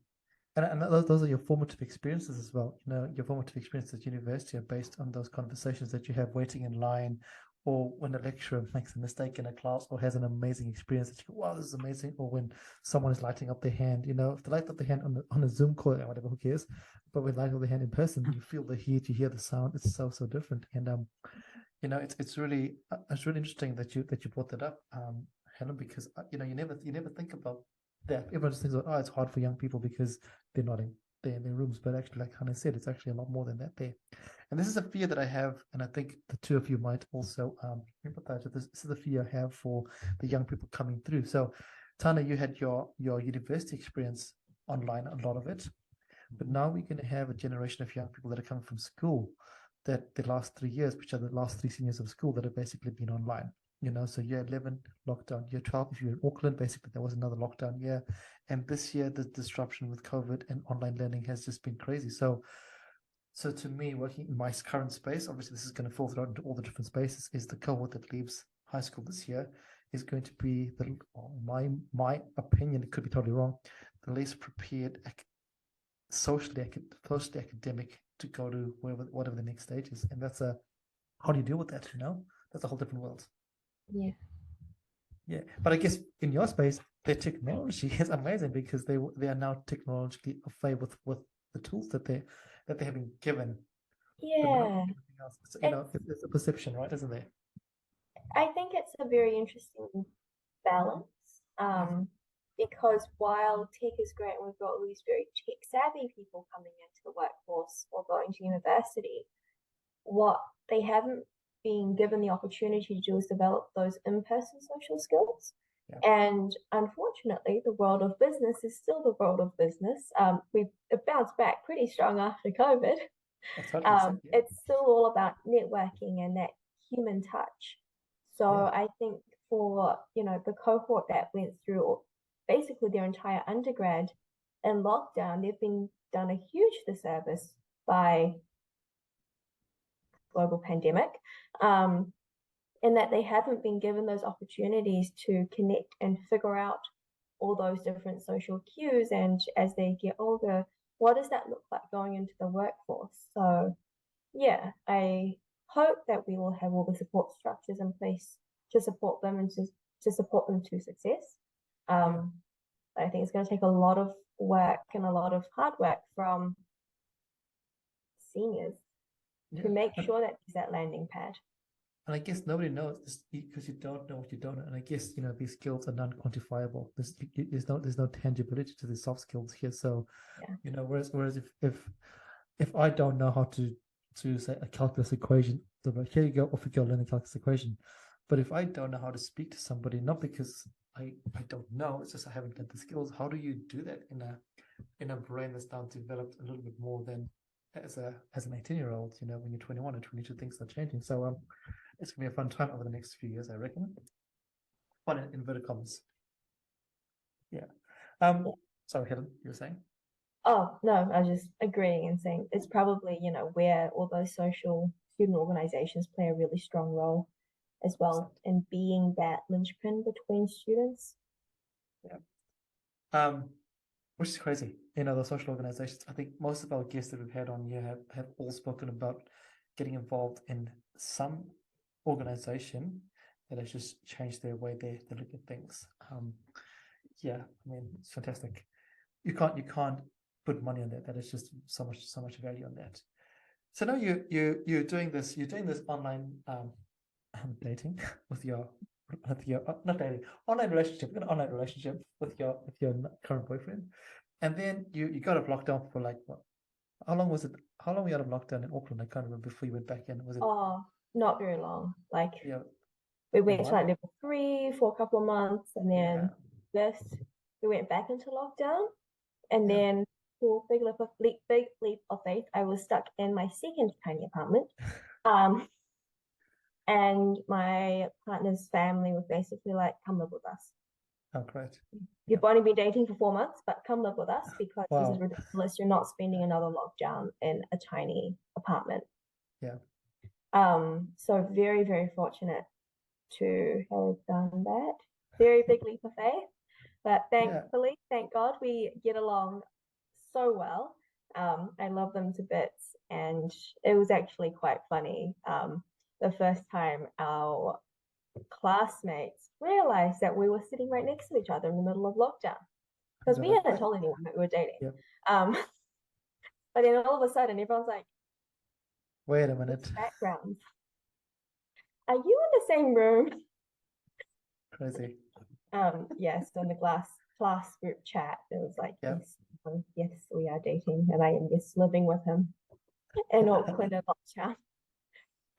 And those are your formative experiences as well. Your formative experiences at university are based on those conversations that you have waiting in line, or when a lecturer makes a mistake in a class or has an amazing experience that you go, wow, this is amazing. Or when someone is lighting up their hand, if they light up their hand on a Zoom call or whatever, who cares? But when lighting up their hand in person, you feel the heat, you hear the sound. It's so, so different. And it's really interesting that you brought that up, Helen, because you never think about that. Everyone just thinks, oh, it's hard for young people because they're not in their rooms, but actually, like Hannah said, it's actually a lot more than that there. And this is a fear that I have, and I think the two of you might also empathize with this. This is the fear I have for the young people coming through. So, Tana, you had your university experience online, a lot of it, but now we're going to have a generation of young people that are coming from school, that the last 3 years, which are the last 3 seniors of school, that have basically been online. So year 11 lockdown, year 12, if you're in Auckland, basically there was another lockdown year. And this year, the disruption with COVID and online learning has just been crazy. So to me, working in my current space, obviously this is going to filter out into all the different spaces, is the cohort that leaves high school this year is going to be, my opinion, it could be totally wrong, the least prepared socially academic to go to whatever the next stage is. And how do you deal with that? That's a whole different world. Yeah, but I guess in your space, their technology is amazing because they are now technologically afraid with the tools that they have been given. Yeah. Else. It's a perception, right? Isn't there? I think it's a very interesting balance. Because while tech is great and we've got all these very tech savvy people coming into the workforce or going to university, what they haven't been given the opportunity to do is develop those in-person social skills. Yeah. And unfortunately, the world of business is still the world of business. We've bounced back pretty strong after COVID. It's still all about networking and that human touch. So I think for the cohort that went through basically their entire undergrad in lockdown, they've been done a huge disservice by global pandemic, in that they haven't been given those opportunities to connect and figure out all those different social cues. And as they get older, what does that look like going into the workforce? So yeah, I hope that we will have all the support structures in place to support them and to support them to success. I think it's going to take a lot of work and a lot of hard work from seniors to make sure that there's that landing pad. And I guess nobody knows this because you don't know what you don't know. And I guess these skills are non-quantifiable. There's no tangibility to the soft skills here. So whereas if I don't know how to say a calculus equation, so here you go, off you go, learn a calculus equation. But if I don't know how to speak to somebody, not because I don't know, it's just I haven't got the skills. How do you do that in a brain that's now developed a little bit more than as an 18-year-old? When you're 21 or 22, things are changing. So it's gonna be a fun time over the next few years, I reckon. Fun in inverted commas. Yeah. Sorry, Helen, you were saying? Oh no, I was just agreeing and saying it's probably where all those social student organizations play a really strong role as well in being that linchpin between students. Yeah. Which is crazy. The social organizations. I think most of our guests that we've had on here have all spoken about getting involved in some organization that has just changed their way they look at things. Yeah, I mean, it's fantastic. You can't put money on that. That is just so much value on that. So now you're doing this online dating with your not dating, online relationship, an online relationship with your current boyfriend, and then you got out of lockdown for like what? How long was it? How long were you out of lockdown in Auckland? I can't remember before you went back in. Was it? Oh, not very long. Like We went to Wow. like level 3 for a couple of months, and then this we went back into lockdown, and Yeah. then for big leap of faith, I was stuck in my second tiny apartment. And my partner's family was basically like, come live with us. Oh, great. You've only been dating for 4 months, but come live with us because this is Wow. ridiculous. You're not spending another lockdown in a tiny apartment. Yeah. So very, very fortunate to have done that. Very big leap of faith. But thankfully, thank God, we get along so well. I love them to bits, and it was actually quite funny. The first time our classmates realized that we were sitting right next to each other in the middle of lockdown because we hadn't told anyone that we were dating. Yeah. But then all of a sudden, everyone's like, wait a minute. Backgrounds. Are you in the same room? Crazy. Yes, in the class group chat, it was like, Yeah. yes, we are dating, and I am just living with him in Auckland and lockdown.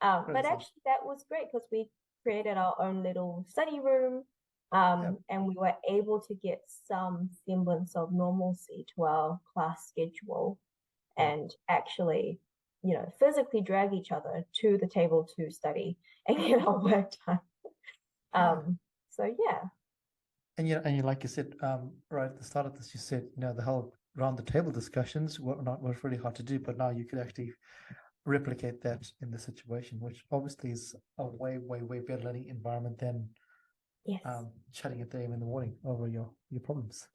But actually, that was great because we created our own little study room, and we were able to get some semblance of normalcy to our class schedule, and actually, physically drag each other to the table to study and get our work done. So yeah. And like you said, right at the start of this, you said, the whole round the table discussions were really hard to do, but now you could actually replicate that in the situation, which obviously is a way, way, way better learning environment than chatting at them in the morning over your problems.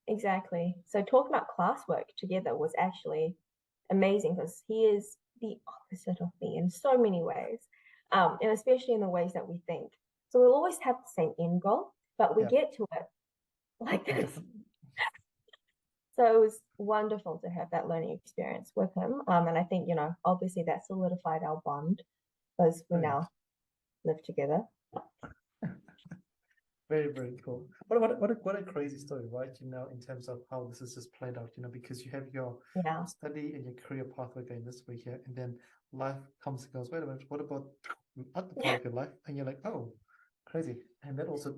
Exactly. So talking about classwork together was actually amazing because he is the opposite of me in so many ways, and especially in the ways that we think. So we'll always have the same end goal, but we get to it like this. So it was wonderful to have that learning experience with him. And I think, obviously that solidified our bond because we now live together. Very, very cool. What a crazy story, right? In terms of how this is just played out, because you have your study and your career pathway going this way here, and then life comes and goes, wait a minute, what about other part of your life? And you're like, oh, crazy. And that also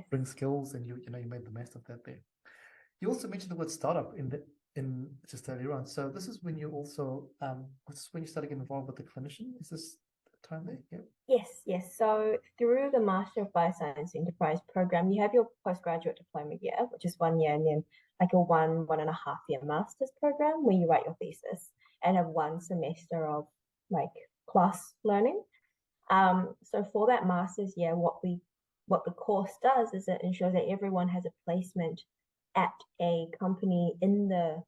brings skills, and you made the best of that there. You also mentioned the word startup in just earlier on. So this is when you also this is when you started getting involved with the clinician. Is this the time there? Yeah. Yes. So through the Master of Bioscience Enterprise program, you have your postgraduate diploma year, which is 1 year, and then like a 1.5 year master's program where you write your thesis and have 1 semester of like class learning. So for that master's year, what the course does is it ensures that everyone has a placement at a company in the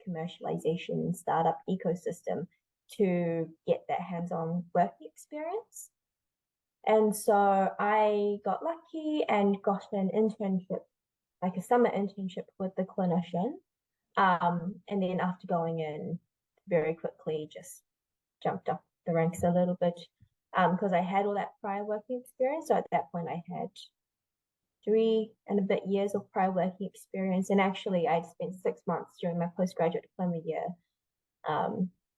commercialization startup ecosystem to get that hands-on working experience. And so I got lucky and got an internship, like a summer internship with the clinician. And then after going in very quickly, just jumped up the ranks a little bit because I had all that prior working experience. So at that point, I had 3 and a bit years of prior working experience. And actually, I'd spent 6 months during my postgraduate diploma year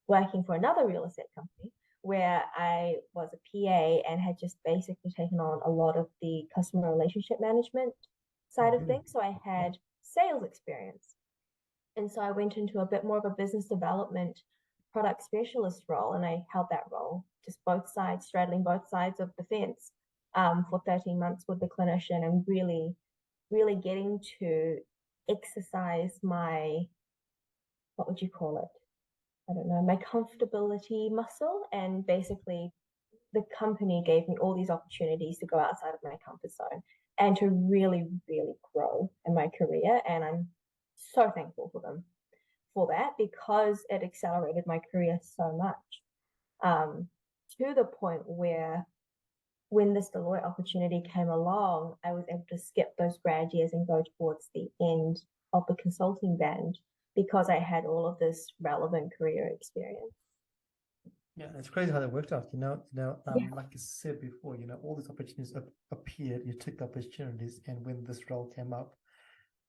working for another real estate company where I was a PA and had just basically taken on a lot of the customer relationship management side of things. So I had sales experience. And so I went into a bit more of a business development product specialist role, and I held that role, just both sides, straddling both sides of the fence for 13 months with the clinician, and really, really getting to exercise my, what would you call it? I don't know, my comfortability muscle. And basically, the company gave me all these opportunities to go outside of my comfort zone and to really, really grow in my career. And I'm so thankful for them for that because it accelerated my career so much, to the point where when this Deloitte opportunity came along, I was able to skip those grad years and go towards the end of the consulting band because I had all of this relevant career experience. Yeah, it's crazy how that worked out. Like I said before, all these opportunities appeared. You took the opportunities, and when this role came up,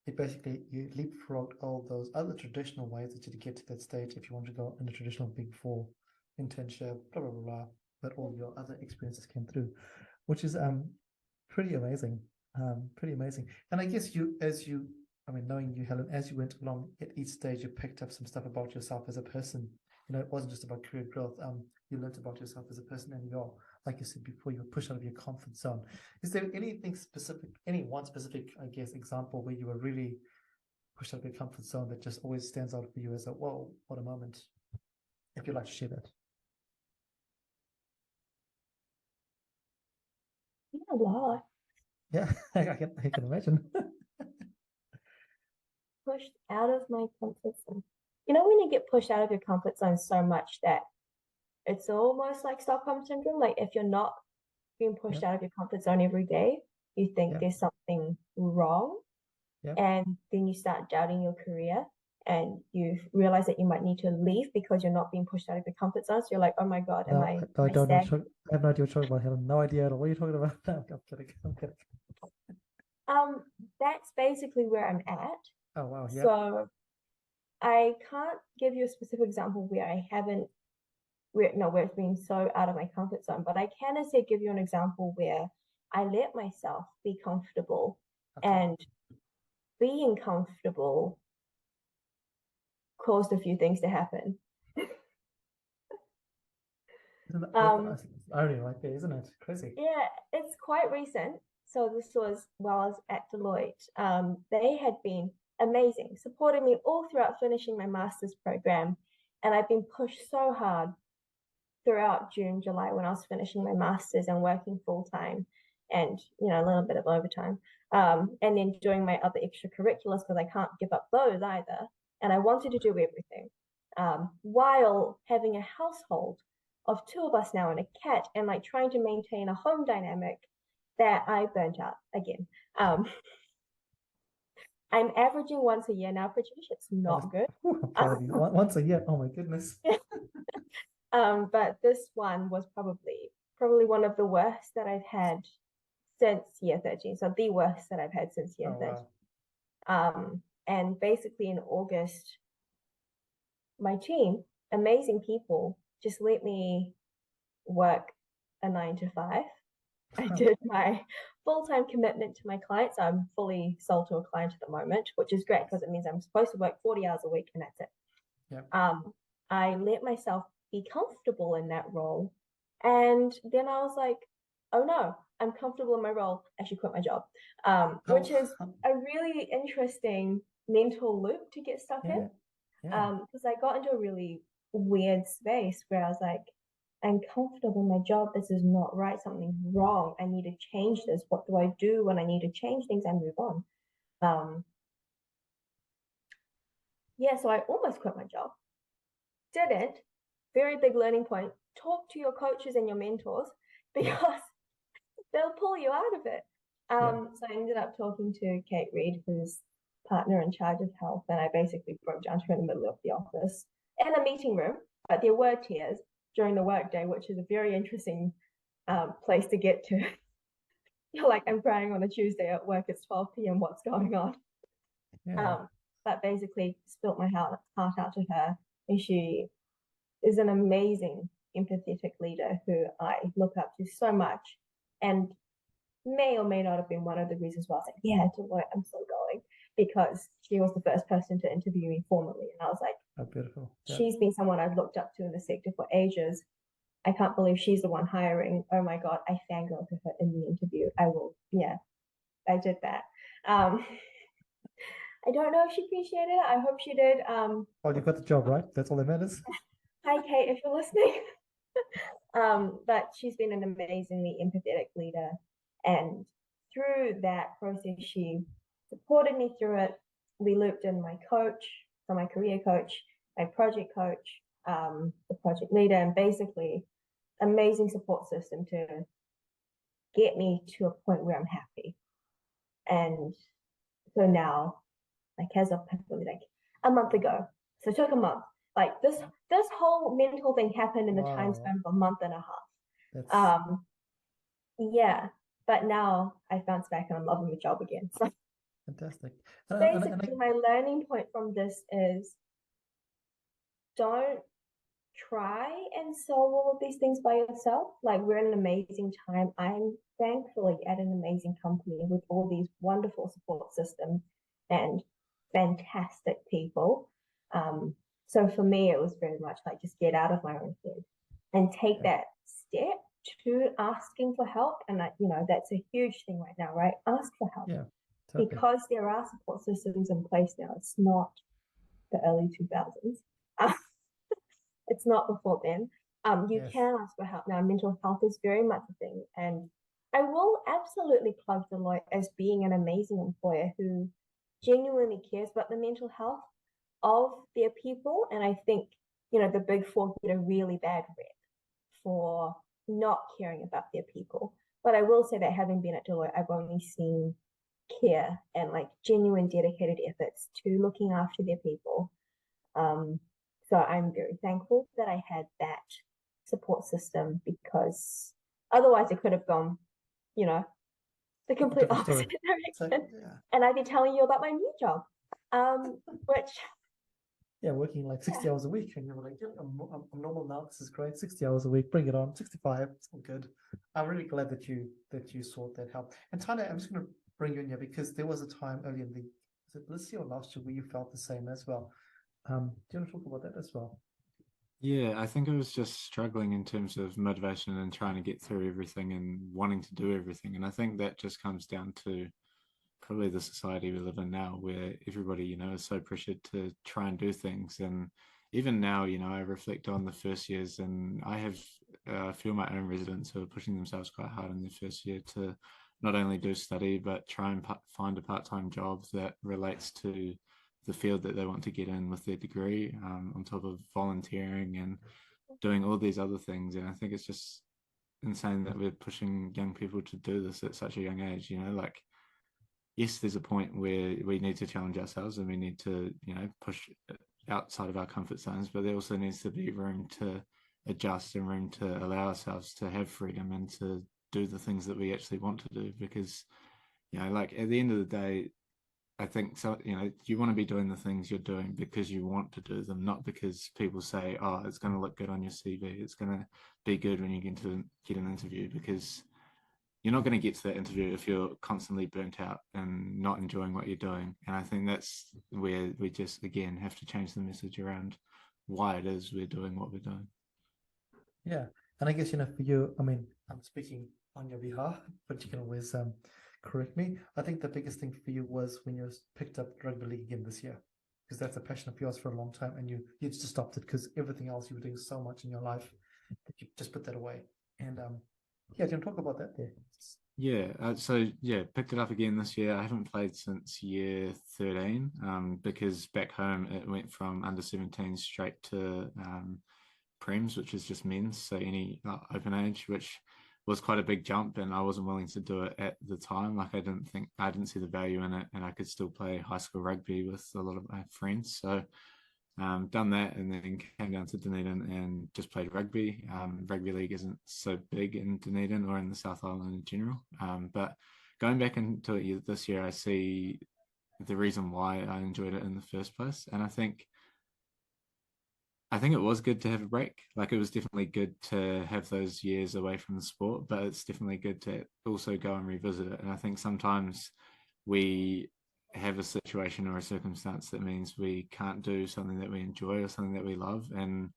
it basically you leapfrogged all those other traditional ways that you to get to that stage. If you want to go in the traditional Big Four internship, blah blah blah, but all your other experiences came through. which is pretty amazing. Pretty amazing. And I guess I mean, knowing you, Helen, as you went along at each stage, you picked up some stuff about yourself as a person. It wasn't just about career growth. You learned about yourself as a person, and like you said before, you were pushed out of your comfort zone. Is there anything specific, any one specific, I guess, example where you were really pushed out of your comfort zone that just always stands out for you as a, whoa, what a moment? If you'd like to share that. Yeah, a lot. Yeah, I can imagine. Pushed out of my comfort zone. When you get pushed out of your comfort zone so much that it's almost like Stockholm syndrome. Like if you're not being pushed out of your comfort zone every day, you think there's something wrong. And then you start doubting your career and you realize that you might need to leave because you're not being pushed out of your comfort zone. So you're like, oh my God, No, I don't know. I stagnant? have no idea what you're talking about, Helen. No idea at all. What are you talking about? No, I'm kidding. I'm kidding. That's basically where I'm at. Oh, wow. Yeah. So I can't give you a specific example where where it's been so out of my comfort zone, but I can say give you an example where I let myself be comfortable, and being comfortable caused a few things to happen. That's irony right there, isn't it? Crazy. Yeah, it's quite recent. So this was while I was at Deloitte. They had been amazing, supporting me all throughout finishing my master's program. And I've been pushed so hard throughout June, July when I was finishing my master's and working full time and, a little bit of overtime. And then doing my other extracurriculars because I can't give up those either. And I wanted to do everything while having a household of two of us now and a cat and like trying to maintain a home dynamic that I burnt out again. I'm averaging once a year now, Patricia. It's not good. Once a year. Oh my goodness. But this one was probably one of the worst that I've had since year 13. So the worst that I've had since year 13. Wow. And basically in August, my team, amazing people, just let me work a 9 to 5. I did my full-time commitment to my clients. I'm fully sold to a client at the moment, which is great because it means I'm supposed to work 40 hours a week and that's it. Yeah. I let myself be comfortable in that role. And then I was like, oh no, I'm comfortable in my role. I should quit my job, which is a really interesting mental loop to get stuck in. Because I got into a really weird space where I was like, I'm comfortable in my job. This is not right. Something's wrong. I need to change this. What do I do when I need to change things and move on? So I almost quit my job. Didn't. Very big learning point. Talk to your coaches and your mentors because they'll pull you out of it. So I ended up talking to Kate Reed, who's partner in charge of health, and I basically broke down to her in the middle of the office in a meeting room, but there were tears during the workday, which is a very interesting place to get to. You're like, I'm crying on a Tuesday at work, it's 12 p.m. What's going on? But basically spilt my heart out to her, and she is an amazing empathetic leader who I look up to so much, and may or may not have been one of the reasons why I was like, yeah, Deloitte, I'm still going, because she was the first person to interview me formally. And I was like, oh, beautiful. She's been someone I've looked up to in the sector for ages. I can't believe she's the one hiring. Oh my God, I fangirled to her in the interview. I did that. I don't know if she appreciated it. I hope she did. You got the job, right? That's all that matters. Hi, Kate, if you're listening. But she's been an amazingly empathetic leader. And through that process, she supported me through it. We looped in my coach, so my career coach, my project coach, the project leader, and basically amazing support system to get me to a point where I'm happy. And so now, like as of like a month ago, so it took a month. Like this whole mental thing happened in the time span of a month and a half. But now I bounced back and I'm loving the job again. So fantastic. Basically, my learning point from this is don't try and solve all of these things by yourself. Like, we're in an amazing time. I'm thankfully at an amazing company with all these wonderful support systems and fantastic people. So for me, it was very much like just get out of my own head and take Yeah. that step to asking for help. And that's a huge thing right now, right? Ask for help. Yeah, totally. Because there are support systems in place now. It's not the early 2000s. It's not before then. You Yes. can ask for help now. Mental health is very much a thing. And I will absolutely plug Deloitte as being an amazing employer who genuinely cares about the mental health of their people. And I think, the big four get a really bad rep for not caring about their people. But I will say that having been at Deloitte, I've only seen care and like genuine dedicated efforts to looking after their people. So I'm very thankful that I had that support system, because otherwise it could have gone, the complete Different story. opposite direction. So, yeah. And I'd be telling you about my new job, which Yeah, working like 60 hours a week, and you're like, yeah, I'm normal now. This is great. 60 hours a week, bring it on. 65, it's all good. I'm really glad that you sought that help. And Tanya, I'm just going to bring you in here because there was a time earlier in was it this year or last year where you felt the same as well. Do you want to talk about that as well? Yeah, I think I was just struggling in terms of motivation and trying to get through everything and wanting to do everything. And I think that just comes down to probably the society we live in now, where everybody, is so pressured to try and do things. And even now, I reflect on the first years, and I have a few of my own residents who are pushing themselves quite hard in their first year to not only do study, but try and find a part-time job that relates to the field that they want to get in with their degree, on top of volunteering and doing all these other things. And I think it's just insane that we're pushing young people to do this at such a young age. Like, yes, there's a point where we need to challenge ourselves and we need to, push outside of our comfort zones, but there also needs to be room to adjust and room to allow ourselves to have freedom and to do the things that we actually want to do. Because, like at the end of the day, I think so, you want to be doing the things you're doing because you want to do them, not because people say, oh, it's going to look good on your CV. It's going to be good when you get an interview, because you're not going to get to that interview if you're constantly burnt out and not enjoying what you're doing. And I think that's where we just, again, have to change the message around why it is we're doing what we're doing. Yeah. And I guess, for you, I mean, I'm speaking on your behalf, but you can always correct me. I think the biggest thing for you was when you picked up rugby league again this year, because that's a passion of yours for a long time, and you just stopped it because everything else you were doing so much in your life that you just put that away. And yeah, do you want to talk about that there? Yeah, picked it up again this year. I haven't played since year 13, because back home it went from under 17 straight to Prems, which is just men's, so any open age, which was quite a big jump, and I wasn't willing to do it at the time. Like, I didn't see the value in it, and I could still play high school rugby with a lot of my friends. So done that, and then came down to Dunedin and just played rugby. Rugby league isn't so big in Dunedin or in the South Island in general, but going back into it this year, I see the reason why I enjoyed it in the first place. And I think it was good to have a break. Like, it was definitely good to have those years away from the sport, but it's definitely good to also go and revisit it. And I think sometimes we have a situation or a circumstance that means we can't do something that we enjoy or something that we love, and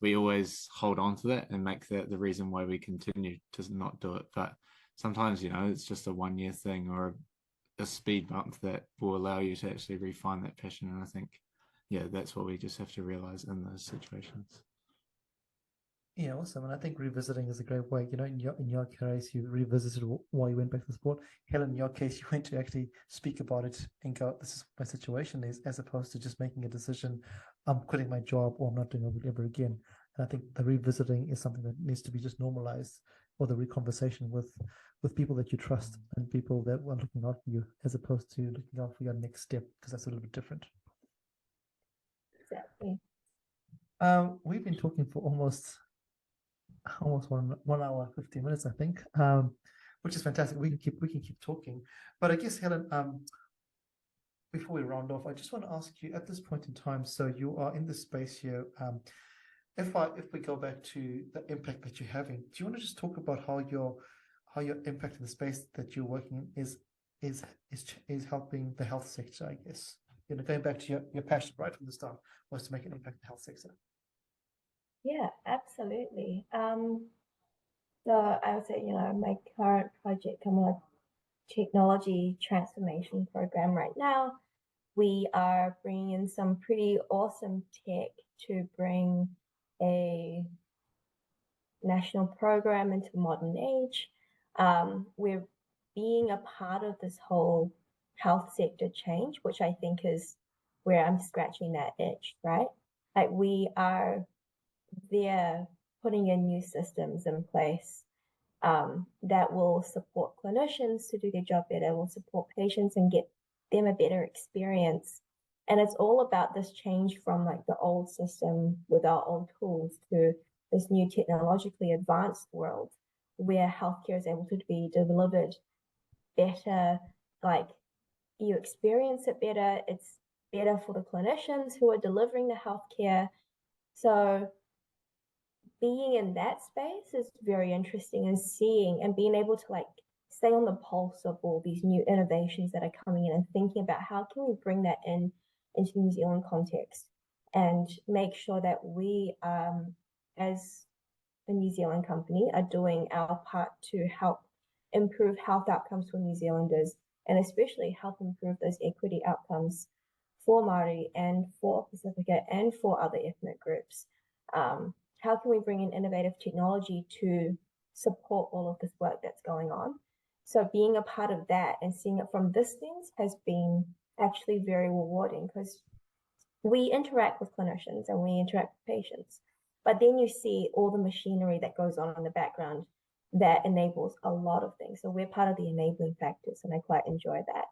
we always hold on to that and make that the reason why we continue to not do it. But sometimes, it's just a 1 year thing or a speed bump that will allow you to actually refine that passion. And I think, yeah, that's what we just have to realize in those situations. Yeah, awesome. And I think revisiting is a great way. In your case, you revisited why you went back to the sport. Helen, in your case, you went to actually speak about it and go, this is my situation is, as opposed to just making a decision, I'm quitting my job or I'm not doing it ever again. And I think the revisiting is something that needs to be just normalized, or the reconversation with people that you trust and people that are looking out for you, as opposed to looking out for your next step, because that's a little bit different. exactly. We've been talking for almost 1 hour 50 minutes, I think, which is fantastic. We can keep talking, but I guess, Helen, before we round off, I just want to ask you at this point in time. So you are in this space here. if we go back to the impact that you're having, do you want to just talk about how your impact in the space that you're working in is helping the health sector, I guess. Going back to your passion right from the start was to make an impact in the health sector. Yeah, absolutely. So I would say, my current project, I'm on a technology transformation program right now. We are bringing in some pretty awesome tech to bring a national program into modern age. We're being a part of this whole health sector change, which I think is where I'm scratching that itch, right? Like we are there putting in new systems in place that will support clinicians to do their job better, will support patients and get them a better experience. And it's all about this change from like the old system with our old tools to this new technologically advanced world where healthcare is able to be delivered better, like you experience it better, it's better for the clinicians who are delivering the healthcare. So being in that space is very interesting, and seeing and being able to like stay on the pulse of all these new innovations that are coming in and thinking about how can we bring that in into the New Zealand context and make sure that we as a New Zealand company are doing our part to help improve health outcomes for New Zealanders and especially help improve those equity outcomes for Māori and for Pacifica and for other ethnic groups. How can we bring in innovative technology to support all of this work that's going on? So being a part of that and seeing it from this lens has been actually very rewarding because we interact with clinicians and we interact with patients, but then you see all the machinery that goes on in the background that enables a lot of things. So we're part of the enabling factors, and I quite enjoy that.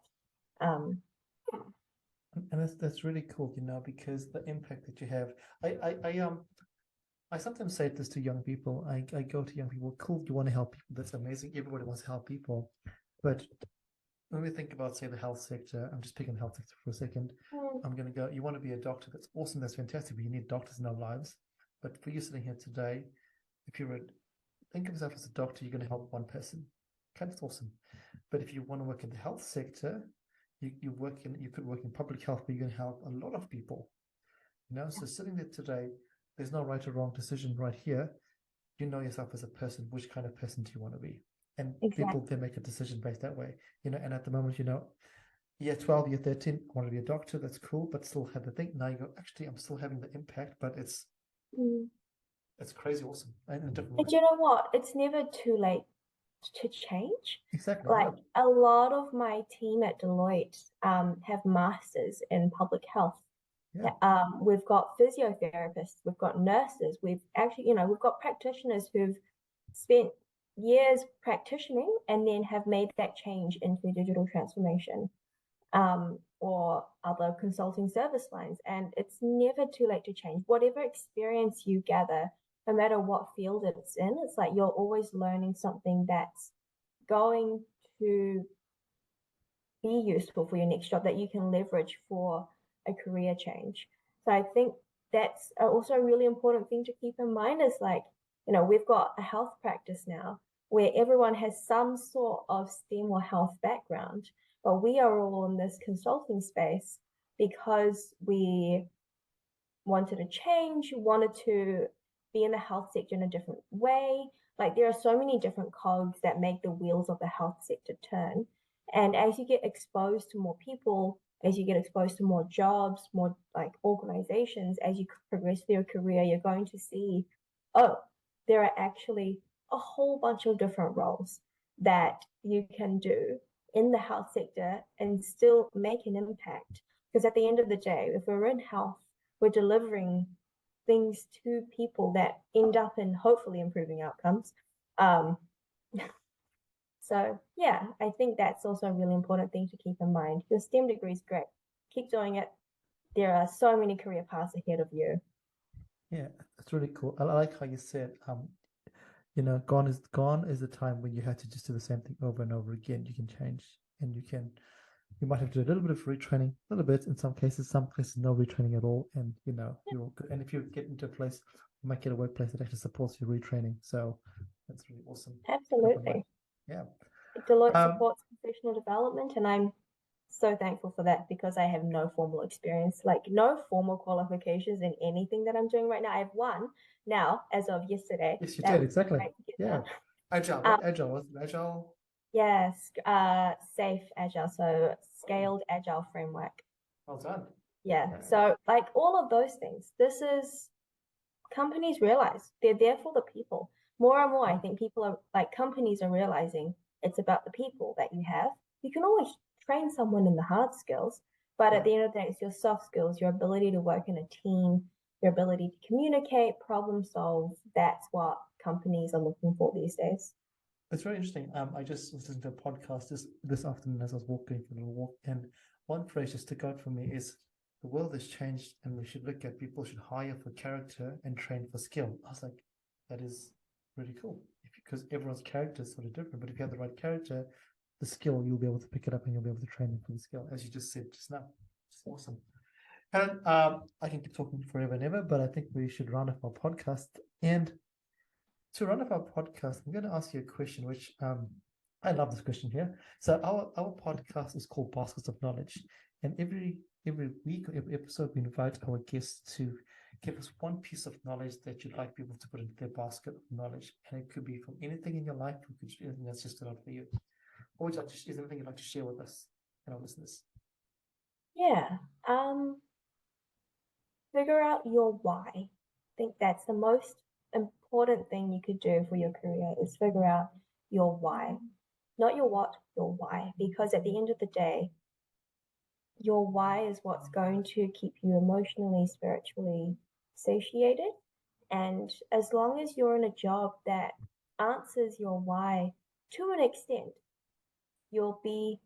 And that's really cool, because the impact that you have. I sometimes say this to young people. I go to young people, cool, you want to help people. That's amazing. Everybody wants to help people. But when we think about, say, the health sector, I'm just picking the health sector for a second. I'm going to go, you want to be a doctor. That's awesome. That's fantastic. But you need doctors in our lives. But for you sitting here today, if you would think of yourself as a doctor, you're going to help one person. Okay, that's awesome. But if you want to work in the health sector, you could work in public health, but you're going to help a lot of people. So sitting there today, there's no right or wrong decision right here. You know yourself as a person. Which kind of person do you want to be? And people then make a decision based that way. And at the moment, year 12, year 13, I want to be a doctor. That's cool, but still have the thing. Now you go, actually, I'm still having the impact, but it's crazy awesome. And you know what? It's never too late to change. Exactly. Like a lot of my team at Deloitte have masters in public health. Yeah. We've got physiotherapists, we've got nurses, we've got practitioners who've spent years practicing and then have made that change into digital transformation or other consulting service lines. And it's never too late to change. Whatever experience you gather, no matter what field it's in, it's like you're always learning something that's going to be useful for your next job that you can leverage for a career change. So I think that's also a really important thing to keep in mind is like, we've got a health practice now where everyone has some sort of STEM or health background, but we are all in this consulting space because we wanted to change, wanted to be in the health sector in a different way. Like there are so many different cogs that make the wheels of the health sector turn. And as you get exposed to more people, as you get exposed to more jobs, more like organizations, as you progress through your career, you're going to see, oh, there are actually a whole bunch of different roles that you can do in the health sector and still make an impact. Because at the end of the day, if we're in health, we're delivering things to people that end up in hopefully improving outcomes. So yeah, I think that's also a really important thing to keep in mind. Your STEM degree is great. Keep doing it. There are so many career paths ahead of you. Yeah, that's really cool. I like how you said, gone is the time when you had to just do the same thing over and over again. You can change and you might have to do a little bit of retraining, a little bit in some cases no retraining at all. And, you're good. And if you get into a place might get a workplace that actually supports your retraining. So that's really awesome. Absolutely. Yeah. Deloitte supports professional development, and I'm so thankful for that because I have no formal experience, like no formal qualifications in anything that I'm doing right now. I have one now as of yesterday. Yes, you did, exactly. Yeah. Done. Agile. What Agile was it? Agile? Yes, safe Agile, so scaled Agile framework. Well done. Yeah. So like all of those things, companies realize they're there for the people. More and more, I think companies are realizing it's about the people that you have. You can always train someone in the hard skills, but at the end of the day, it's your soft skills, your ability to work in a team, your ability to communicate, problem solve. That's what companies are looking for these days. It's very interesting. I just was listening to a podcast this afternoon as I was walking for a little walk, and one phrase just stuck out for me is the world has changed, and we should look at people should hire for character and train for skill. I was like, that is really cool because everyone's character is sort of different. But if you have the right character, the skill, you'll be able to pick it up and you'll be able to train them for the skill, as you just said just now. It's awesome. Helen, I can keep talking forever and ever, but I think we should round up our podcast. And to round up our podcast, I'm going to ask you a question, which I love this question here. So our podcast is called Baskets of Knowledge, and every week or every episode we invite our guests to give us one piece of knowledge that you'd like people to put into their basket of knowledge, and it could be from anything in your life, it could be anything that's just stood out for you. Or is there anything you'd like to share with us and our listeners? Yeah. Figure out your why. I think that's the most important thing you could do for your career is figure out your why. Not your what, your why. Because at the end of the day, your why is what's going to keep you emotionally, spiritually satiated. And as long as you're in a job that answers your why to an extent, you'll be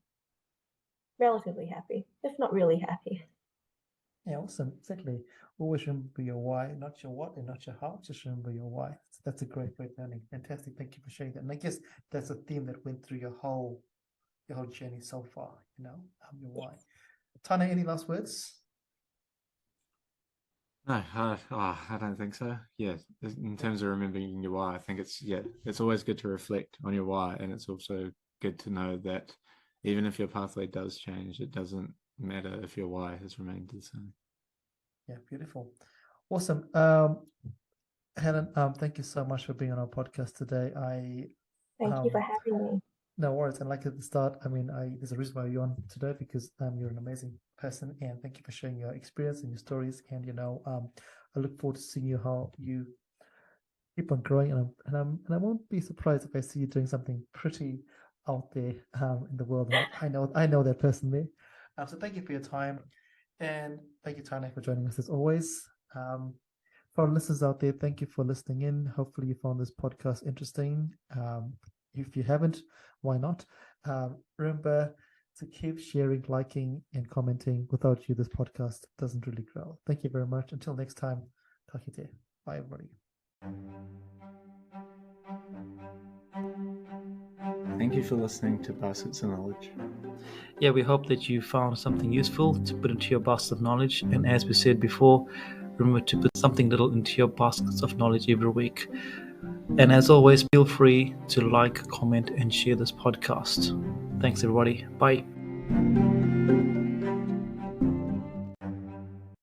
relatively happy, if not really happy. Yeah, awesome. Exactly. Always remember your why, not your what and not your how. Just remember your why. That's a great learning. Fantastic. Thank you for sharing that. And I guess that's a theme that went through your whole journey so far, your why. Tana, any last words? No, I don't think so. Yeah, in terms of remembering your why, I think it's always good to reflect on your why, and it's also good to know that even if your pathway does change, it doesn't matter if your why has remained the same. Yeah, beautiful. Awesome. Helen, thank you so much for being on our podcast today. Thank you for having me. No worries. And like at the start, there's a reason why you're on today because you're an amazing person, and thank you for sharing your experience and your stories. And I look forward to seeing how you keep on growing, and I won't be surprised if I see you doing something pretty out there in the world. And I know that person there. So thank you for your time, and thank you, Tana, for joining us as always. For our listeners out there, thank you for listening in. Hopefully you found this podcast interesting. If you haven't, why not? Remember to keep sharing, liking, and commenting. Without you, this podcast doesn't really grow. Thank you very much. Until next time, takite. Bye, everybody. Thank you for listening to Baskets of Knowledge. Yeah, we hope that you found something useful to put into your basket of knowledge. And as we said before, remember to put something little into your baskets of knowledge every week. And as always, feel free to like, comment, and share this podcast. Thanks, everybody. Bye.